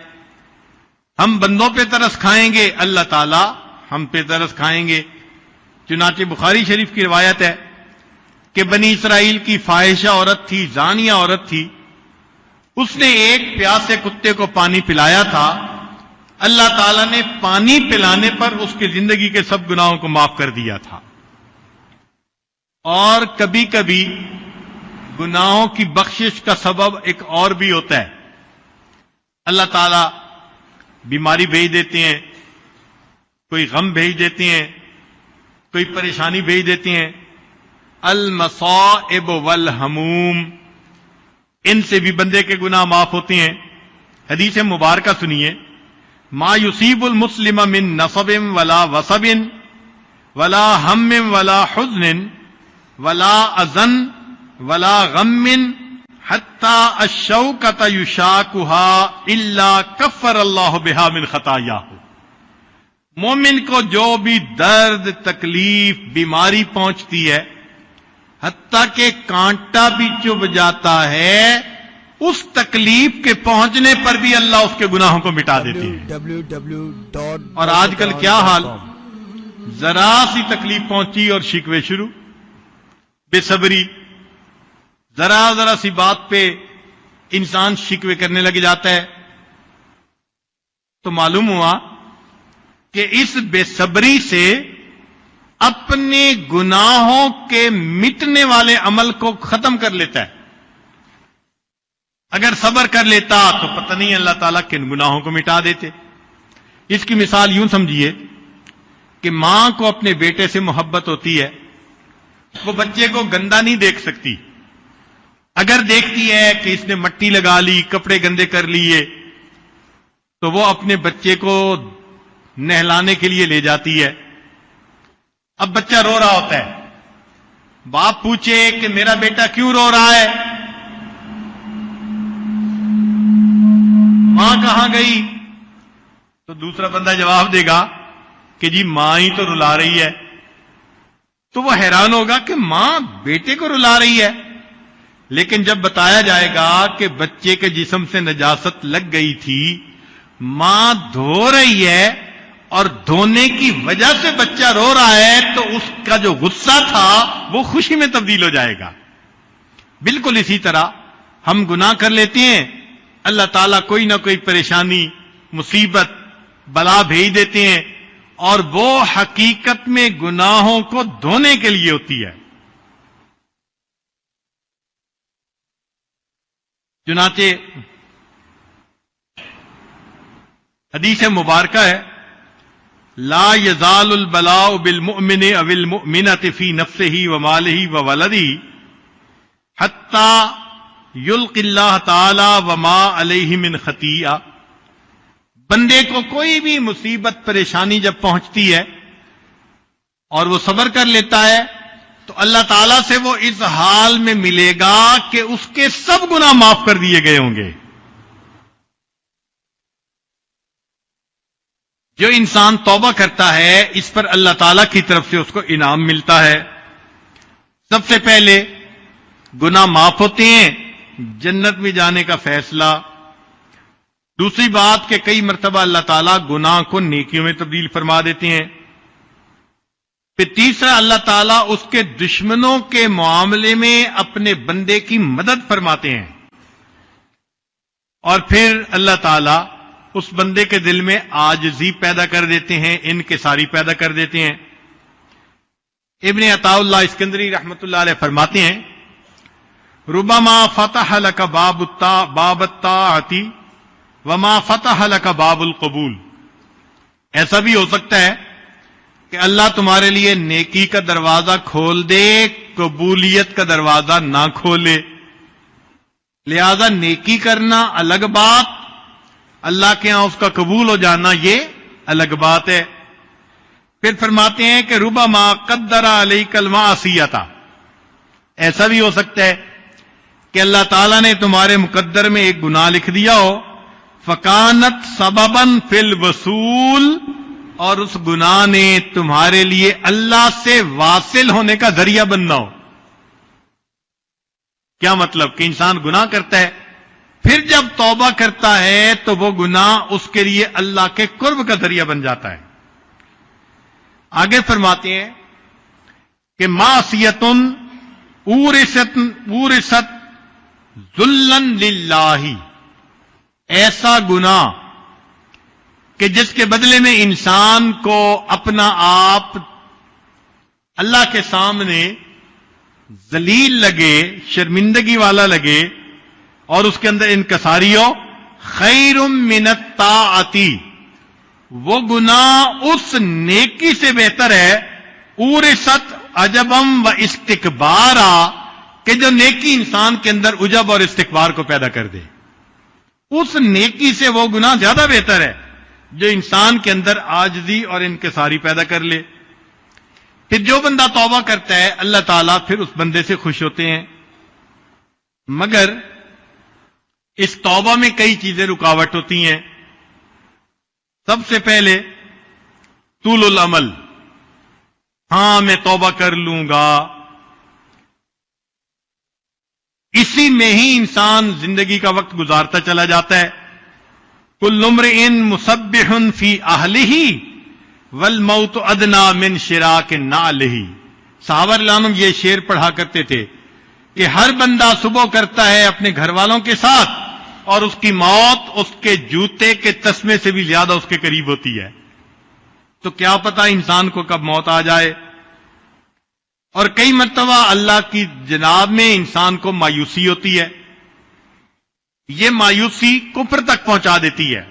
ہم بندوں پہ ترس کھائیں گے، اللہ تعالی ہم پہ ترس کھائیں گے۔ چنانچہ بخاری شریف کی روایت ہے کہ بنی اسرائیل کی فاحشہ عورت تھی، زانیہ عورت تھی، اس نے ایک پیاسے کتے کو پانی پلایا تھا، اللہ تعالیٰ نے پانی پلانے پر اس کی زندگی کے سب گناہوں کو معاف کر دیا تھا۔ اور کبھی کبھی گناہوں کی بخشش کا سبب ایک اور بھی ہوتا ہے، اللہ تعالیٰ بیماری بھیج دیتے ہیں، کوئی غم بھیج دیتے ہیں، کوئی پریشانی بھیج دیتے ہیں۔ المصائب والہموم، ان سے بھی بندے کے گناہ معاف ہوتے ہیں۔ حدیث مبارکہ سنیے، ما یصیب المسلم من نصب ولا وصب ولا ہم ولا حزن ولا اذن ولا غم حتی الشوکۃ یشاکھا الا کفر اللہ بہا من خطایاہ۔ مومن کو جو بھی درد، تکلیف، بیماری پہنچتی ہے، حتیٰ کہ کانٹا بھی چبھ جاتا ہے، اس تکلیف کے پہنچنے پر بھی اللہ اس کے گناہوں کو مٹا دیتی ہے۔ اور آج کل کیا حال، ذرا سی تکلیف پہنچی اور شکوے شروع، بے صبری، ذرا سی بات پہ انسان شکوے کرنے لگ جاتا ہے۔ تو معلوم ہوا کہ اس بے صبری سے اپنے گناہوں کے مٹنے والے عمل کو ختم کر لیتا ہے۔ اگر صبر کر لیتا تو پتہ نہیں اللہ تعالیٰ کن گناہوں کو مٹا دیتے۔ اس کی مثال یوں سمجھیے کہ ماں کو اپنے بیٹے سے محبت ہوتی ہے، وہ بچے کو گندا نہیں دیکھ سکتی. اگر دیکھتی ہے کہ اس نے مٹی لگا لی، کپڑے گندے کر لیے، تو وہ اپنے بچے کو نہلانے کے لیے لے جاتی ہے. اب بچہ رو رہا ہوتا ہے، باپ پوچھے کہ میرا بیٹا کیوں رو رہا ہے، ماں کہاں گئی؟ تو دوسرا بندہ جواب دے گا کہ جی ماں ہی تو رلا رہی ہے. تو وہ حیران ہوگا کہ ماں بیٹے کو رلا رہی ہے. لیکن جب بتایا جائے گا کہ بچے کے جسم سے نجاست لگ گئی تھی، ماں دھو رہی ہے اور دھونے کی وجہ سے بچہ رو رہا ہے، تو اس کا جو غصہ تھا وہ خوشی میں تبدیل ہو جائے گا. بالکل اسی طرح ہم گناہ کر لیتے ہیں، اللہ تعالیٰ کوئی نہ کوئی پریشانی، مصیبت، بلا بھیج دیتے ہیں، اور وہ حقیقت میں گناہوں کو دھونے کے لیے ہوتی ہے. چنانچہ حدیث مبارکہ ہے، لا یزال البلاء بالمؤمن او المؤمنۃ فی نفسہ ومالہ وولدہ حتی یلقی اللہ تعالی وما علیہ من خطیئہ. بندے کو کوئی بھی مصیبت پریشانی جب پہنچتی ہے اور وہ صبر کر لیتا ہے، تو اللہ تعالیٰ سے وہ اس حال میں ملے گا کہ اس کے سب گناہ معاف کر دیے گئے ہوں گے. جو انسان توبہ کرتا ہے، اس پر اللہ تعالیٰ کی طرف سے اس کو انعام ملتا ہے. سب سے پہلے گناہ معاف ہوتے ہیں، جنت میں جانے کا فیصلہ. دوسری بات کہ کئی مرتبہ اللہ تعالیٰ گناہ کو نیکیوں میں تبدیل فرما دیتے ہیں. پھر تیسرا، اللہ تعالیٰ اس کے دشمنوں کے معاملے میں اپنے بندے کی مدد فرماتے ہیں. اور پھر اللہ تعالیٰ اس بندے کے دل میں عاجزی پیدا کر دیتے ہیں، انکساری پیدا کر دیتے ہیں. ابن عطاء اللہ اسکندری رحمۃ اللہ علیہ فرماتے ہیں، ربما فتح لک باب الطاعۃ وما فتح لک باب القبول. ایسا بھی ہو سکتا ہے کہ اللہ تمہارے لیے نیکی کا دروازہ کھول دے، قبولیت کا دروازہ نہ کھولے. لہذا نیکی کرنا الگ بات، اللہ کے ہاں اس کا قبول ہو جانا یہ الگ بات ہے. پھر فرماتے ہیں کہ ربما قدر علیک المعصیۃ. ایسا بھی ہو سکتا ہے کہ اللہ تعالیٰ نے تمہارے مقدر میں ایک گناہ لکھ دیا ہو، فکانت سبباً فی الوصول، اور اس گناہ نے تمہارے لیے اللہ سے واصل ہونے کا ذریعہ بننا ہو. کیا مطلب؟ کہ انسان گناہ کرتا ہے، پھر جب توبہ کرتا ہے تو وہ گناہ اس کے لیے اللہ کے قرب کا ذریعہ بن جاتا ہے. آگے فرماتے ہیں کہ معصیۃ اورثت ذلن للہ. ایسا گناہ کہ جس کے بدلے میں انسان کو اپنا آپ اللہ کے سامنے ذلیل لگے، شرمندگی والا لگے، اور اس کے اندر انکساری ہو. خیر من الطاعۃ، وہ گناہ اس نیکی سے بہتر ہے. اورثت عجبم و استکبارا، کہ جو نیکی انسان کے اندر عجب اور استکبار کو پیدا کر دے. اس نیکی سے وہ گناہ زیادہ بہتر ہے جو انسان کے اندر عاجزی اور انکساری پیدا کر لے. پھر جو بندہ توبہ کرتا ہے، اللہ تعالیٰ پھر اس بندے سے خوش ہوتے ہیں. مگر اس توبہ میں کئی چیزیں رکاوٹ ہوتی ہیں. سب سے پہلے طول العمل. ہاں میں توبہ کر لوں گا، اسی میں ہی انسان زندگی کا وقت گزارتا چلا جاتا ہے. کل امرئ مسبح فی اہلہ والموت ادنی من شراک نعلہ. صحابہ رضوان اللہ یہ شعر پڑھا کرتے تھے کہ ہر بندہ صبح کرتا ہے اپنے گھر والوں کے ساتھ، اور اس کی موت اس کے جوتے کے تسمے سے بھی زیادہ اس کے قریب ہوتی ہے. تو کیا پتا انسان کو کب موت آ جائے. اور کئی مرتبہ اللہ کی جناب میں انسان کو مایوسی ہوتی ہے. یہ مایوسی کفر تک پہنچا دیتی ہے.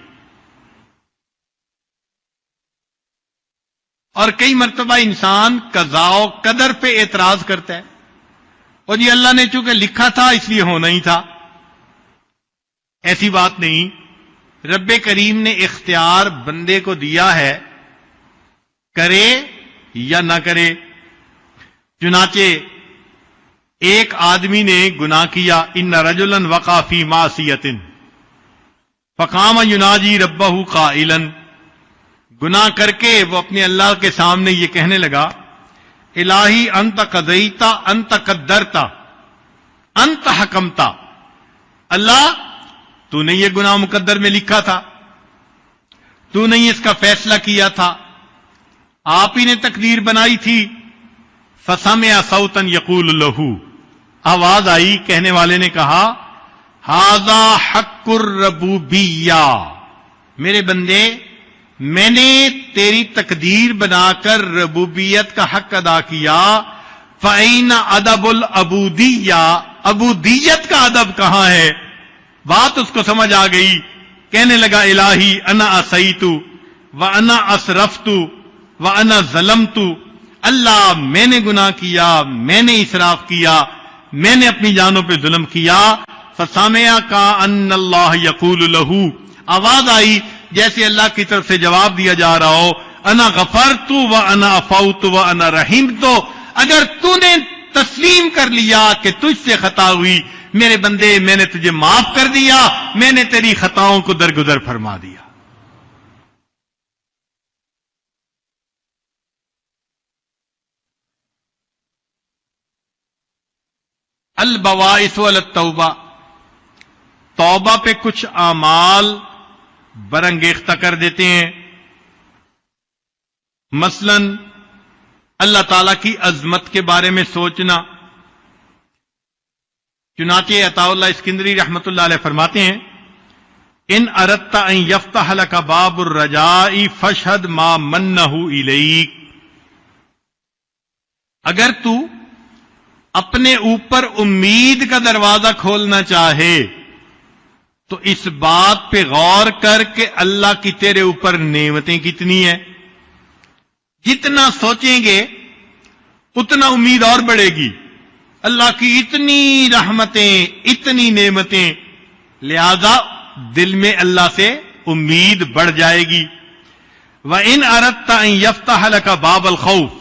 اور کئی مرتبہ انسان قضاء و قدر پہ اعتراض کرتا ہے، اور جی اللہ نے چونکہ لکھا تھا اس لیے ہونا ہی تھا۔ ایسی بات نہیں، رب کریم نے اختیار بندے کو دیا ہے، کرے یا نہ کرے۔ چنانچہ ایک آدمی نے گناہ کیا، ان رجلا وقع فی معصیۃ فقام یناجی ربہ قائلا، گناہ کر کے وہ اپنے اللہ کے سامنے یہ کہنے لگا، الہی انت قضیتا انت قدرتا انت حکمتا، اللہ تو نے یہ گناہ مقدر میں لکھا تھا، تو نے اس کا فیصلہ کیا تھا، آپ ہی نے تقدیر بنائی تھی۔ فسمع صوتا یقول لہ، آواز آئی، کہنے والے نے کہا، ھذا حق الربوبیہ، میرے بندے میں نے تیری تقدیر بنا کر ربوبیت کا حق ادا کیا، فَأَيْنَ أَدَبُ الْعُبُودِيَّةِ، عبودیت کا ادب کہاں ہے؟ بات اس کو سمجھ آ گئی، کہنے لگا، الہی انا عصیت وانا اسرفت وانا ظلمت، اللہ میں نے گناہ کیا، میں نے اسراف کیا، میں نے اپنی جانوں پہ ظلم کیا۔ فسمع کأن اللہ یقول لہ، آواز آئی جیسے اللہ کی طرف سے جواب دیا جا رہا ہو، انا غفرت وانا عفوت وانا رحمت، اگر تو نے تسلیم کر لیا کہ تجھ سے خطا ہوئی، میرے بندے میں نے تجھے معاف کر دیا، میں نے تیری خطاؤں کو درگزر فرما دیا۔ البواعث علی التوبہ، توبہ پہ کچھ اعمال برانگیختہ کر دیتے ہیں، مثلا اللہ تعالی کی عظمت کے بارے میں سوچنا۔ چنانچہ عطاء اللہ اسکندری رحمۃ اللہ علیہ فرماتے ہیں، ان اردت ان یفتح لک باب الرجاء فاشہد ما منہ الیک، اگر تو اپنے اوپر امید کا دروازہ کھولنا چاہے تو اس بات پہ غور کر کے اللہ کی تیرے اوپر نعمتیں کتنی ہیں، جتنا سوچیں گے اتنا امید اور بڑھے گی، اللہ کی اتنی رحمتیں، اتنی نعمتیں، لہذا دل میں اللہ سے امید بڑھ جائے گی۔ وَإِنْ أَرَدْتَ أَنْ يَفْتَحَ لَكَ بَابَ الْخَوْفِ،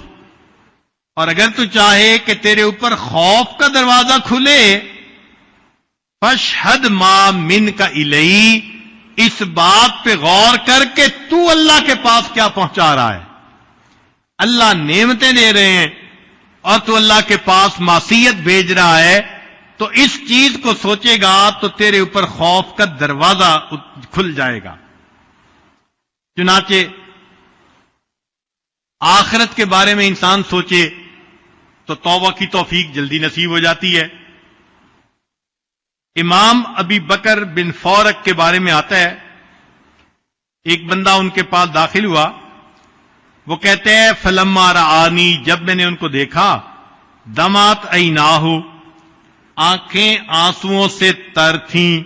اور اگر تو چاہے کہ تیرے اوپر خوف کا دروازہ کھلے، فَاشْهَدْ مَا مِنْكَ إِلَيْهِ، اس بات پہ غور کر کے تو اللہ کے پاس کیا پہنچا رہا ہے، اللہ نعمتیں دے رہے ہیں اور تو اللہ کے پاس معصیت بھیج رہا ہے، تو اس چیز کو سوچے گا تو تیرے اوپر خوف کا دروازہ کھل جائے گا۔ چنانچہ آخرت کے بارے میں انسان سوچے تو توبہ کی توفیق جلدی نصیب ہو جاتی ہے۔ امام ابی بکر بن فورق کے بارے میں آتا ہے، ایک بندہ ان کے پاس داخل ہوا، وہ کہتے ہیں فلما رآنی، جب میں نے ان کو دیکھا، دمعت عیناہ، آنکھیں آنسوؤں سے تر تھیں،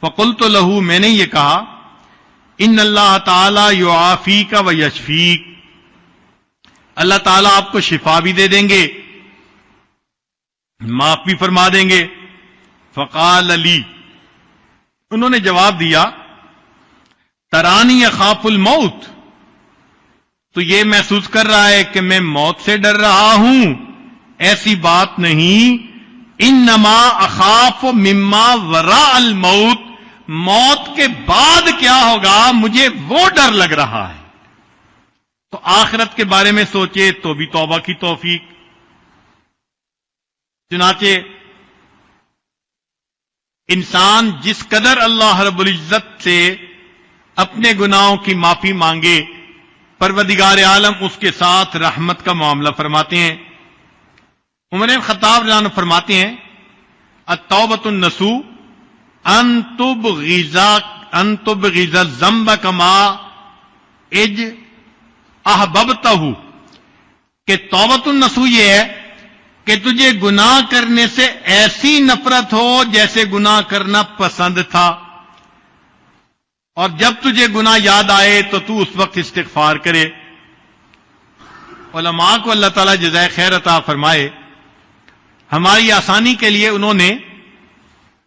فقلت لہ، میں نے یہ کہا، ان اللہ تعالی یعافیک و یشفیک، اللہ تعالیٰ آپ کو شفا بھی دے دیں گے، معاف بھی فرما دیں گے۔ فقال علی، انہوں نے جواب دیا، ترانی اخاف الموت، تو یہ محسوس کر رہا ہے کہ میں موت سے ڈر رہا ہوں؟ ایسی بات نہیں، انما اخاف مما وراء الموت، موت کے بعد کیا ہوگا مجھے وہ ڈر لگ رہا ہے۔ تو آخرت کے بارے میں سوچے تو بھی توبہ کی توفیق۔ چنانچہ انسان جس قدر اللہ رب العزت سے اپنے گناہوں کی معافی مانگے، پروردگار عالم اس کے ساتھ رحمت کا معاملہ فرماتے ہیں۔ عمر بن خطاب رضی اللہ عنہ فرماتے ہیں، التوبۃ النصوح ان تبغض الذنب کما احببتہ، کہ توبۃ النصوح یہ ہے کہ تجھے گناہ کرنے سے ایسی نفرت ہو جیسے گناہ کرنا پسند تھا، اور جب تجھے گناہ یاد آئے تو تو اس وقت استغفار کرے۔ علماء کو اللہ تعالیٰ جزائے خیر عطا فرمائے، ہماری آسانی کے لیے انہوں نے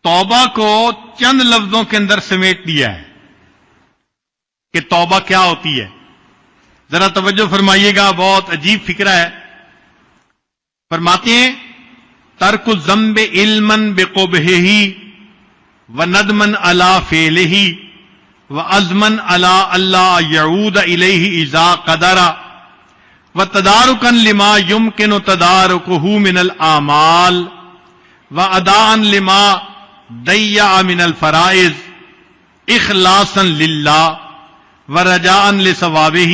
توبہ کو چند لفظوں کے اندر سمیٹ دیا ہے کہ توبہ کیا ہوتی ہے۔ ذرا توجہ فرمائیے گا، بہت عجیب فکرہ ہے۔ فرماتے ہیں ترک الذنب علما بقبحہ وندما علی فعلہ وعزما علی الا یعود الیہ اذا قدر وتدارکا لما یمکن تدارکہ من الاعمال واداء لما ضیع من الفرائض اخلاصا للہ ورجاء لثوابہ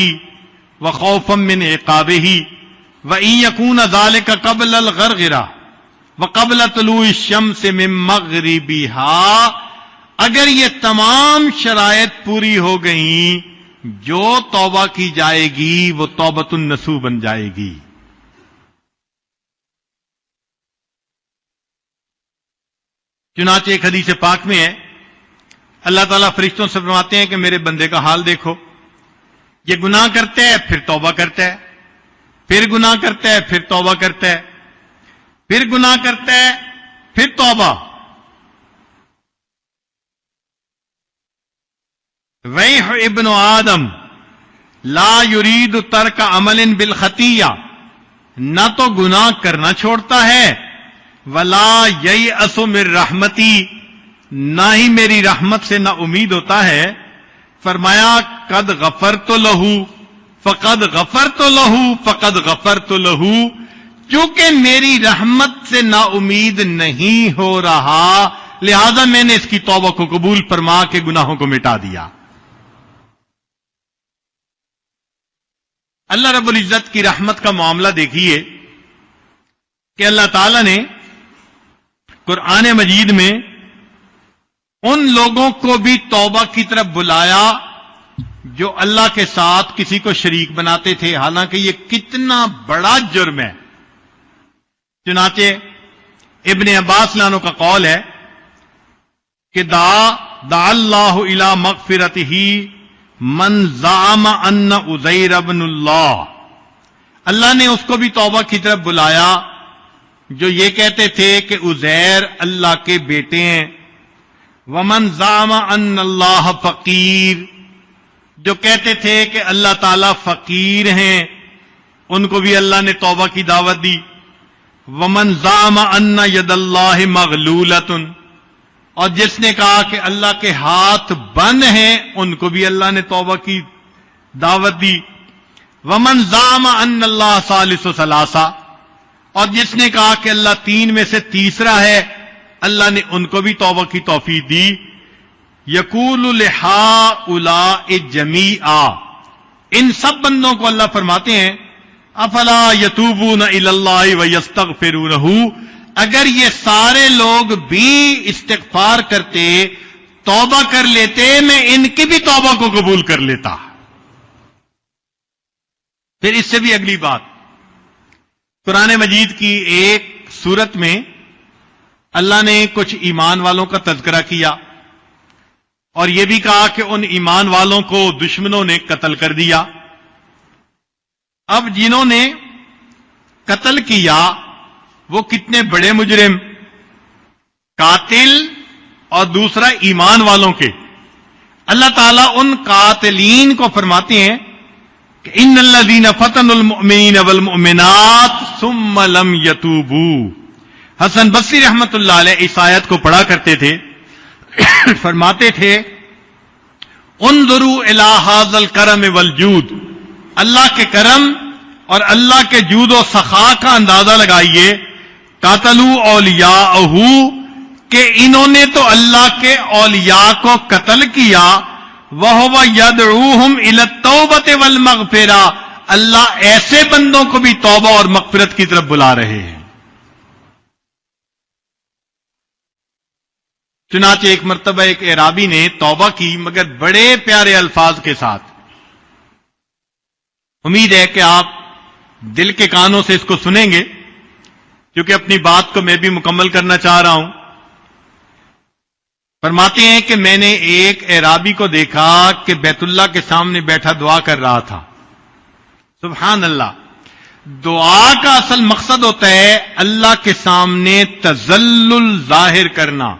وخوفا من عقابہ وَإِن يَكُونَ ذَلِكَ قَبْلَ الْغَرْغِرَةِ وَقَبْلَ طُلُوعِ الشَّمْسِ مِن مَغْرِبِهَا، اگر یہ تمام شرائط پوری ہو گئیں، جو توبہ کی جائے گی وہ توبۃ النصوح بن جائے گی۔ چنانچہ ایک حدیث پاک میں ہے، اللہ تعالیٰ فرشتوں سے فرماتے ہیں کہ میرے بندے کا حال دیکھو، یہ گناہ کرتا ہے پھر توبہ کرتا ہے، پھر گناہ کرتا ہے پھر توبہ کرتا ہے، پھر گناہ کرتا ہے پھر توبہ۔ ویح ابن آدم لا یرید ترک عمل بالخطیہ، نہ تو گناہ کرنا چھوڑتا ہے، ولا ییأس من رحمتی، نہ ہی میری رحمت سے نہ امید ہوتا ہے۔ فرمایا قد غفرت لہ فقد غفرت لہ فقد غفرت لہ، چونکہ میری رحمت سے نا امید نہیں ہو رہا لہذا میں نے اس کی توبہ کو قبول فرما کے گناہوں کو مٹا دیا۔ اللہ رب العزت کی رحمت کا معاملہ دیکھیے کہ اللہ تعالی نے قرآن مجید میں ان لوگوں کو بھی توبہ کی طرف بلایا جو اللہ کے ساتھ کسی کو شریک بناتے تھے، حالانکہ یہ کتنا بڑا جرم ہے۔ چنانچہ ابن عباس عنہ کا قول ہے کہ دعا اللہ الی مغفرتہ من زعم ان عزیر ابن اللہ، اللہ نے اس کو بھی توبہ کی طرف بلایا جو یہ کہتے تھے کہ عزیر اللہ کے بیٹے ہیں، ومن زعم ان اللہ فقیر، جو کہتے تھے کہ اللہ تعالیٰ فقیر ہیں، ان کو بھی اللہ نے توبہ کی دعوت دی۔ ومن زعم ان ید اللہ مغلولۃ، اور جس نے کہا کہ اللہ کے ہاتھ بند ہیں، ان کو بھی اللہ نے توبہ کی دعوت دی۔ ومن زعم ان اللہ ثالث ثلاثہ، اور جس نے کہا کہ اللہ تین میں سے تیسرا ہے، اللہ نے ان کو بھی توبہ کی توفیق دی۔ یقول لہؤلاء جمیعا، ان سب بندوں کو اللہ فرماتے ہیں افلا یتوبون الی اللہ ویستغفرونہ، اگر یہ سارے لوگ بھی استغفار کرتے، توبہ کر لیتے، میں ان کی بھی توبہ کو قبول کر لیتا۔ پھر اس سے بھی اگلی بات، قرآن مجید کی ایک سورت میں اللہ نے کچھ ایمان والوں کا تذکرہ کیا اور یہ بھی کہا کہ ان ایمان والوں کو دشمنوں نے قتل کر دیا۔ اب جنہوں نے قتل کیا وہ کتنے بڑے مجرم، قاتل اور دوسرا ایمان والوں کے، اللہ تعالیٰ ان قاتلین کو فرماتے ہیں کہ ان الذین فتنوا المؤمنین والمؤمنات ثم لم یتوبوا۔ حسن بصری رحمت اللہ علیہ اس آیت کو پڑھا کرتے تھے، فرماتے تھے انظروا الی ھذا الکرم والجود، اللہ کے کرم اور اللہ کے جود و سخا کا اندازہ لگائیے۔ قاتلوا اولیاءہ، کہ انہوں نے تو اللہ کے اولیاء کو قتل کیا، وَهُوَ يَدْعُوهُمْ إِلَى التَّوْبَةِ وَالْمَغْفِرَةِ، اللہ ایسے بندوں کو بھی توبہ اور مغفرت کی طرف بلا رہے ہیں۔ چنانچہ ایک مرتبہ ایک اعرابی نے توبہ کی، مگر بڑے پیارے الفاظ کے ساتھ۔ امید ہے کہ آپ دل کے کانوں سے اس کو سنیں گے، کیونکہ اپنی بات کو میں بھی مکمل کرنا چاہ رہا ہوں۔ فرماتے ہیں کہ میں نے ایک اعرابی کو دیکھا کہ بیت اللہ کے سامنے بیٹھا دعا کر رہا تھا، سبحان اللہ، دعا کا اصل مقصد ہوتا ہے اللہ کے سامنے تذلل ظاہر کرنا،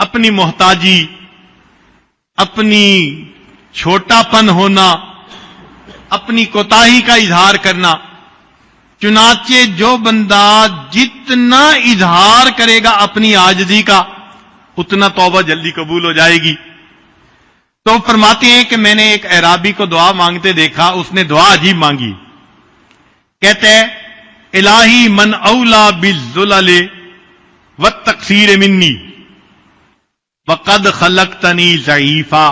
اپنی محتاجی، اپنی چھوٹا پن ہونا، اپنی کوتاہی کا اظہار کرنا۔ چنانچہ جو بندہ جتنا اظہار کرے گا اپنی عاجزی کا، اتنا توبہ جلدی قبول ہو جائے گی۔ تو فرماتے ہیں کہ میں نے ایک اعرابی کو دعا مانگتے دیکھا، اس نے دعا عجیب مانگی۔ کہتے ہیں الہی من اولا بالذلل والتقصیر منی وقد خلقتنی ضعیفا،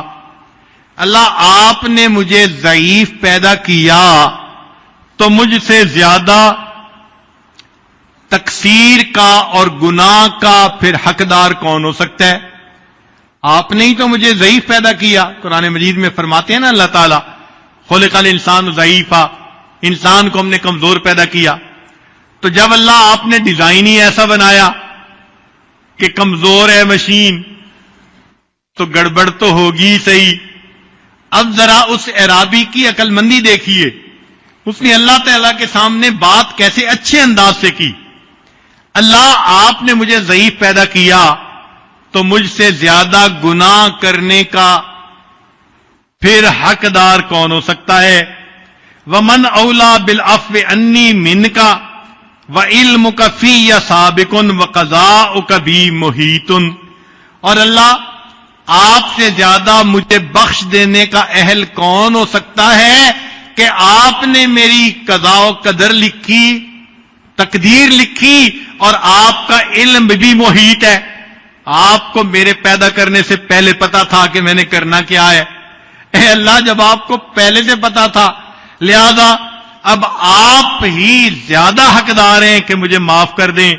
اللہ آپ نے مجھے ضعیف پیدا کیا تو مجھ سے زیادہ تقصیر کا اور گناہ کا پھر حقدار کون ہو سکتا ہے؟ آپ نے ہی تو مجھے ضعیف پیدا کیا۔ قرآن مجید میں فرماتے ہیں نا اللہ تعالیٰ خلق الانسان ضعیفا، انسان کو ہم نے کمزور پیدا کیا۔ تو جب اللہ آپ نے ڈیزائن ہی ایسا بنایا کہ کمزور ہے مشین، تو گڑبڑ تو ہوگی صحیح۔ اب ذرا اس اعرابی کی عقل مندی دیکھیے، اس نے اللہ تعالیٰ کے سامنے بات کیسے اچھے انداز سے کی۔ اللہ آپ نے مجھے ضعیف پیدا کیا تو مجھ سے زیادہ گناہ کرنے کا پھر حقدار کون ہو سکتا ہے؟ ومن اولا بالعفو انی منک وعلمک فی سابق وقضاؤک بی محیط، اور اللہ آپ سے زیادہ مجھے بخش دینے کا اہل کون ہو سکتا ہے کہ آپ نے میری قضاء و قدر لکھی، تقدیر لکھی، اور آپ کا علم بھی محیط ہے۔ آپ کو میرے پیدا کرنے سے پہلے پتا تھا کہ میں نے کرنا کیا ہے۔ اے اللہ، جب آپ کو پہلے سے پتا تھا، لہذا اب آپ ہی زیادہ حقدار ہیں کہ مجھے معاف کر دیں۔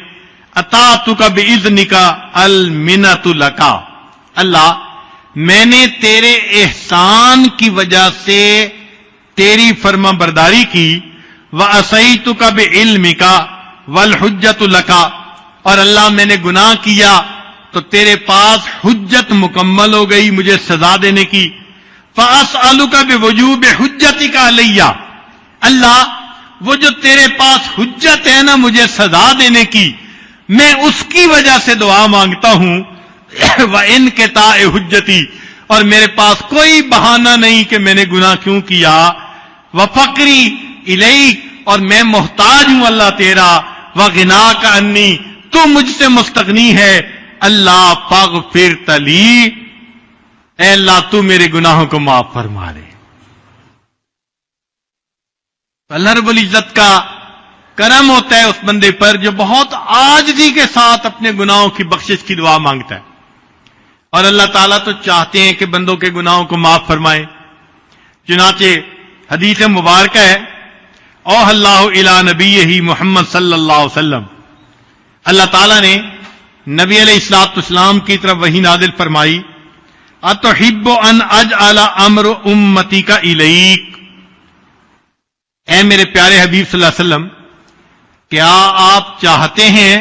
اطاعتک باذنک المنۃ لک، اللہ میں نے تیرے احسان کی وجہ سے تیری فرما برداری کی۔ وعصیتک بعلمک والحجۃ لک، اور اللہ میں نے گناہ کیا تو تیرے پاس حجت مکمل ہو گئی مجھے سزا دینے کی۔ فاسألک بوجوب حجتک علی، اللہ وہ جو تیرے پاس حجت ہے نا مجھے سزا دینے کی، میں اس کی وجہ سے دعا مانگتا ہوں۔ وانقطاع حجتی، اور میرے پاس کوئی بہانہ نہیں کہ میں نے گناہ کیوں کیا۔ وفقری الیک، اور میں محتاج ہوں اللہ تیرا۔ وغناک انی، تو مجھ سے مستغنی ہے۔ اللہ فاغفرت لی، اے اللہ تو میرے گناہوں کو معاف فرما دے۔ اللہ رب العزت کا کرم ہوتا ہے اس بندے پر جو بہت عاجزی کے ساتھ اپنے گناہوں کی بخشش کی دعا مانگتا ہے، اور اللہ تعالیٰ تو چاہتے ہیں کہ بندوں کے گناہوں کو معاف فرمائے۔ چنانچہ حدیث مبارکہ ہے، اوحی اللہ الی نبیہ محمد صلی اللہ علیہ وسلم، اللہ تعالیٰ نے نبی علیہ الصلوۃ والسلام کی طرف وحی نازل فرمائی، اتحب ان اجعل امر امتک الیک، اے میرے پیارے حبیب صلی اللہ علیہ وسلم، کیا آپ چاہتے ہیں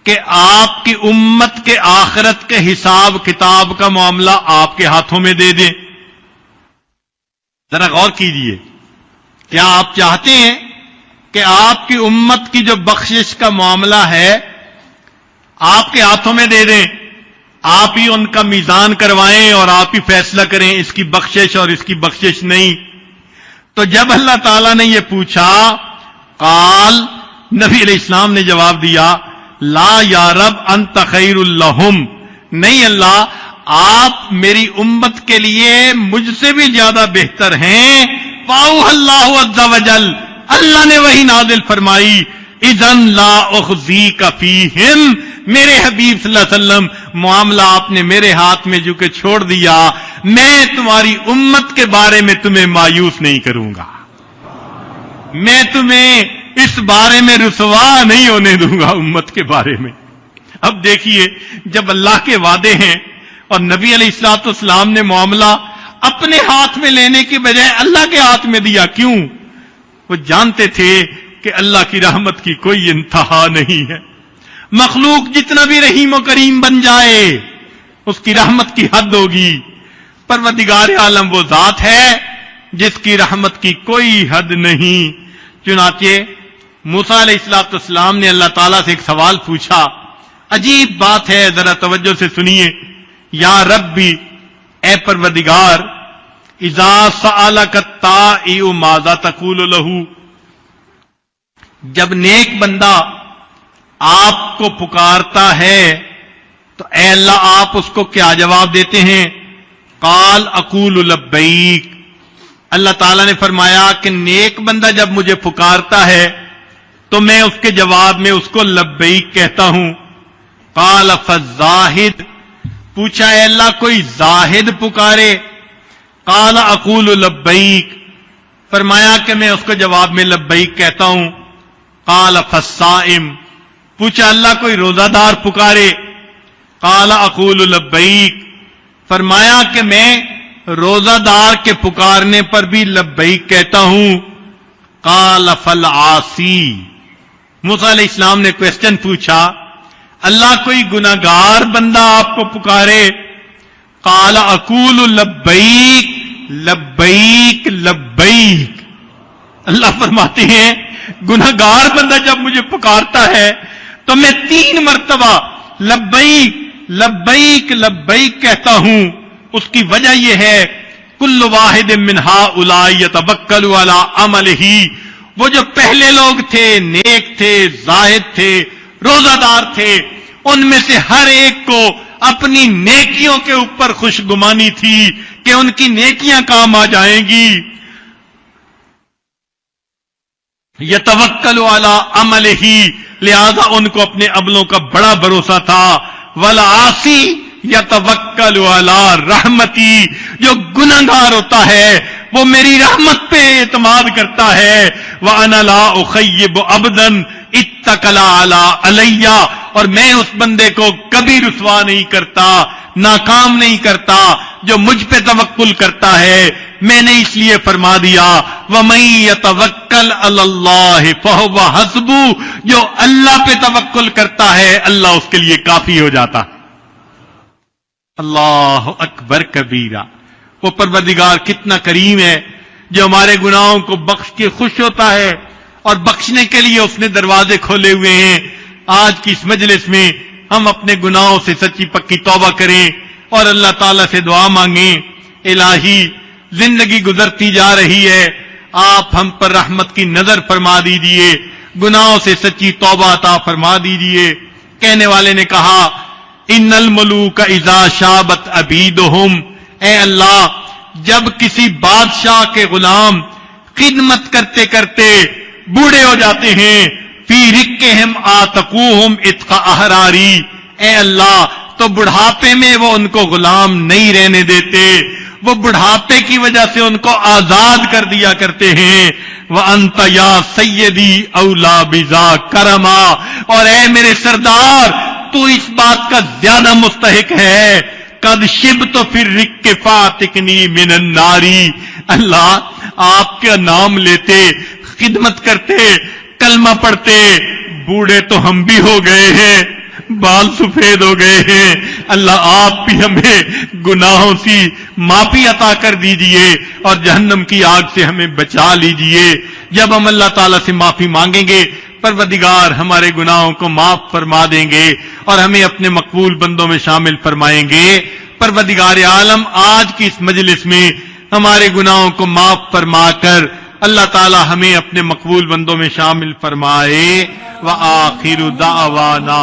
کہ آپ کی امت کے آخرت کے حساب کتاب کا معاملہ آپ کے ہاتھوں میں دے دیں؟ ذرا غور کیجئے، کیا آپ چاہتے ہیں کہ آپ کی امت کی جو بخشش کا معاملہ ہے آپ کے ہاتھوں میں دے دیں، آپ ہی ان کا میزان کروائیں اور آپ ہی فیصلہ کریں اس کی بخشش اور اس کی بخشش نہیں؟ تو جب اللہ تعالیٰ نے یہ پوچھا، قال، نبی علیہ السلام نے جواب دیا، لا یا رب انت خیر لہم، نہیں اللہ آپ میری امت کے لیے مجھ سے بھی زیادہ بہتر ہیں۔ فاوحى اللہ عز وجل، اللہ نے وہی نازل فرمائی، اذن لا اخزیک فیہم، میرے حبیب صلی اللہ علیہ وسلم معاملہ آپ نے میرے ہاتھ میں جو کہ چھوڑ دیا، میں تمہاری امت کے بارے میں تمہیں مایوس نہیں کروں گا، میں تمہیں اس بارے میں رسوا نہیں ہونے دوں گا امت کے بارے میں۔ اب دیکھیے، جب اللہ کے وعدے ہیں اور نبی علیہ الصلوۃ والسلام نے معاملہ اپنے ہاتھ میں لینے کی بجائے اللہ کے ہاتھ میں دیا، کیوں؟ وہ جانتے تھے کہ اللہ کی رحمت کی کوئی انتہا نہیں ہے، مخلوق جتنا بھی رحیم و کریم بن جائے اس کی رحمت کی حد ہوگی۔ پروردگار عالم وہ ذات ہے جس کی رحمت کی کوئی حد نہیں، چنانچہ موسیٰ علیہ السلام نے اللہ تعالیٰ سے ایک سوال پوچھا، عجیب بات ہے، ذرا توجہ سے سنیے. یا ربی، اے پروردگار، اذا سألک الطائع ماذا تقول له، جب نیک بندہ آپ کو پکارتا ہے تو اے اللہ آپ اس کو کیا جواب دیتے ہیں؟ قال اقول لبیک، اللہ تعالیٰ نے فرمایا کہ نیک بندہ جب مجھے پکارتا ہے تو میں اس کے جواب میں اس کو لبیک کہتا ہوں. قال فالزاہد، پوچھا اے اللہ کوئی زاہد پکارے؟ قال اقول لبیک، فرمایا کہ میں اس کو جواب میں لبیک کہتا ہوں. قال فالصائم، پوچھا اللہ کوئی روزہ دار پکارے؟ قال اقول لبیک، فرمایا کہ میں روزہ دار کے پکارنے پر بھی لبیک کہتا ہوں. قال فالعاصی، موسیٰ علیہ السلام نے کوسچن پوچھا، اللہ کوئی گناہگار بندہ آپ کو پکارے؟ قال اقول لبیک لبیک لبیک، اللہ فرماتے ہیں گناہگار بندہ جب مجھے پکارتا ہے تو میں 3 مرتبہ لبیک لبیک لبیک کہتا ہوں. اس کی وجہ یہ ہے کل واحد من ہؤلاء یتوکل علی عملہ، وہ جو پہلے لوگ تھے، نیک تھے، زاہد تھے، روزہ دار تھے، ان میں سے ہر ایک کو اپنی نیکیوں کے اوپر خوشگمانی تھی کہ ان کی نیکیاں کام آ جائیں گی. یتوکل علی عملہ، لہذا ان کو اپنے عملوں کا بڑا بھروسہ تھا. والعاصی یتوکل علی رحمتی، جو گنہگار ہوتا ہے وہ میری رحمت پہ اعتماد کرتا ہے. وَأَنَا لَا أُخَيِّبُ عَبْدًا اتَّكَلَ عَلَىٰ عَلَيَّ، اور میں اس بندے کو کبھی رسوا نہیں کرتا، ناکام نہیں کرتا جو مجھ پہ توکل کرتا ہے. میں نے اس لیے فرما دیا وَمَن يَتَوَكَّلْ عَلَى اللَّهِ فَهُوَ حَسْبُهُ، جو اللہ پہ توکل کرتا ہے اللہ اس کے لیے کافی ہو جاتا. اللہ اکبر کبیرہ. وہ پروردگار کتنا کریم ہے جو ہمارے گناہوں کو بخش کے خوش ہوتا ہے، اور بخشنے کے لیے اس نے دروازے کھولے ہوئے ہیں. آج کی اس مجلس میں ہم اپنے گناہوں سے سچی پکی توبہ کریں اور اللہ تعالیٰ سے دعا مانگیں. الہی، زندگی گزرتی جا رہی ہے، آپ ہم پر رحمت کی نظر فرما دیجیے، گناہوں سے سچی توبہ عطا فرما دیجیے. کہنے والے نے کہا ان الملوک اذا شابت عبیدہم، اے اللہ جب کسی بادشاہ کے غلام خدمت کرتے کرتے بوڑھے ہو جاتے ہیں، فی رقہم آتقوہم اتق احراری، اے اللہ تو بڑھاپے میں وہ ان کو غلام نہیں رہنے دیتے، وہ بڑھاپے کی وجہ سے ان کو آزاد کر دیا کرتے ہیں. وَأَنْتَ يَا سَيِّدِي أَوْلَىٰ بِذَا كَرَمًا، اور اے میرے سردار تو اس بات کا زیادہ مستحق ہے. قد شبت فی الرق فاتقنی من النار، اللہ آپ کا نام لیتے، خدمت کرتے، کلمہ پڑھتے، بوڑھے تو ہم بھی ہو گئے ہیں، بال سفید ہو گئے ہیں، اللہ آپ بھی ہمیں گناہوں سے معافی عطا کر دیجئے اور جہنم کی آگ سے ہمیں بچا لیجئے. جب ہم اللہ تعالیٰ سے معافی مانگیں گے پروردگار ہمارے گناہوں کو معاف فرما دیں گے اور ہمیں اپنے مقبول بندوں میں شامل فرمائیں گے. پروردگار عالم آج کی اس مجلس میں ہمارے گناہوں کو معاف فرما کر اللہ تعالی ہمیں اپنے مقبول بندوں میں شامل فرمائے. وآخر دعوانا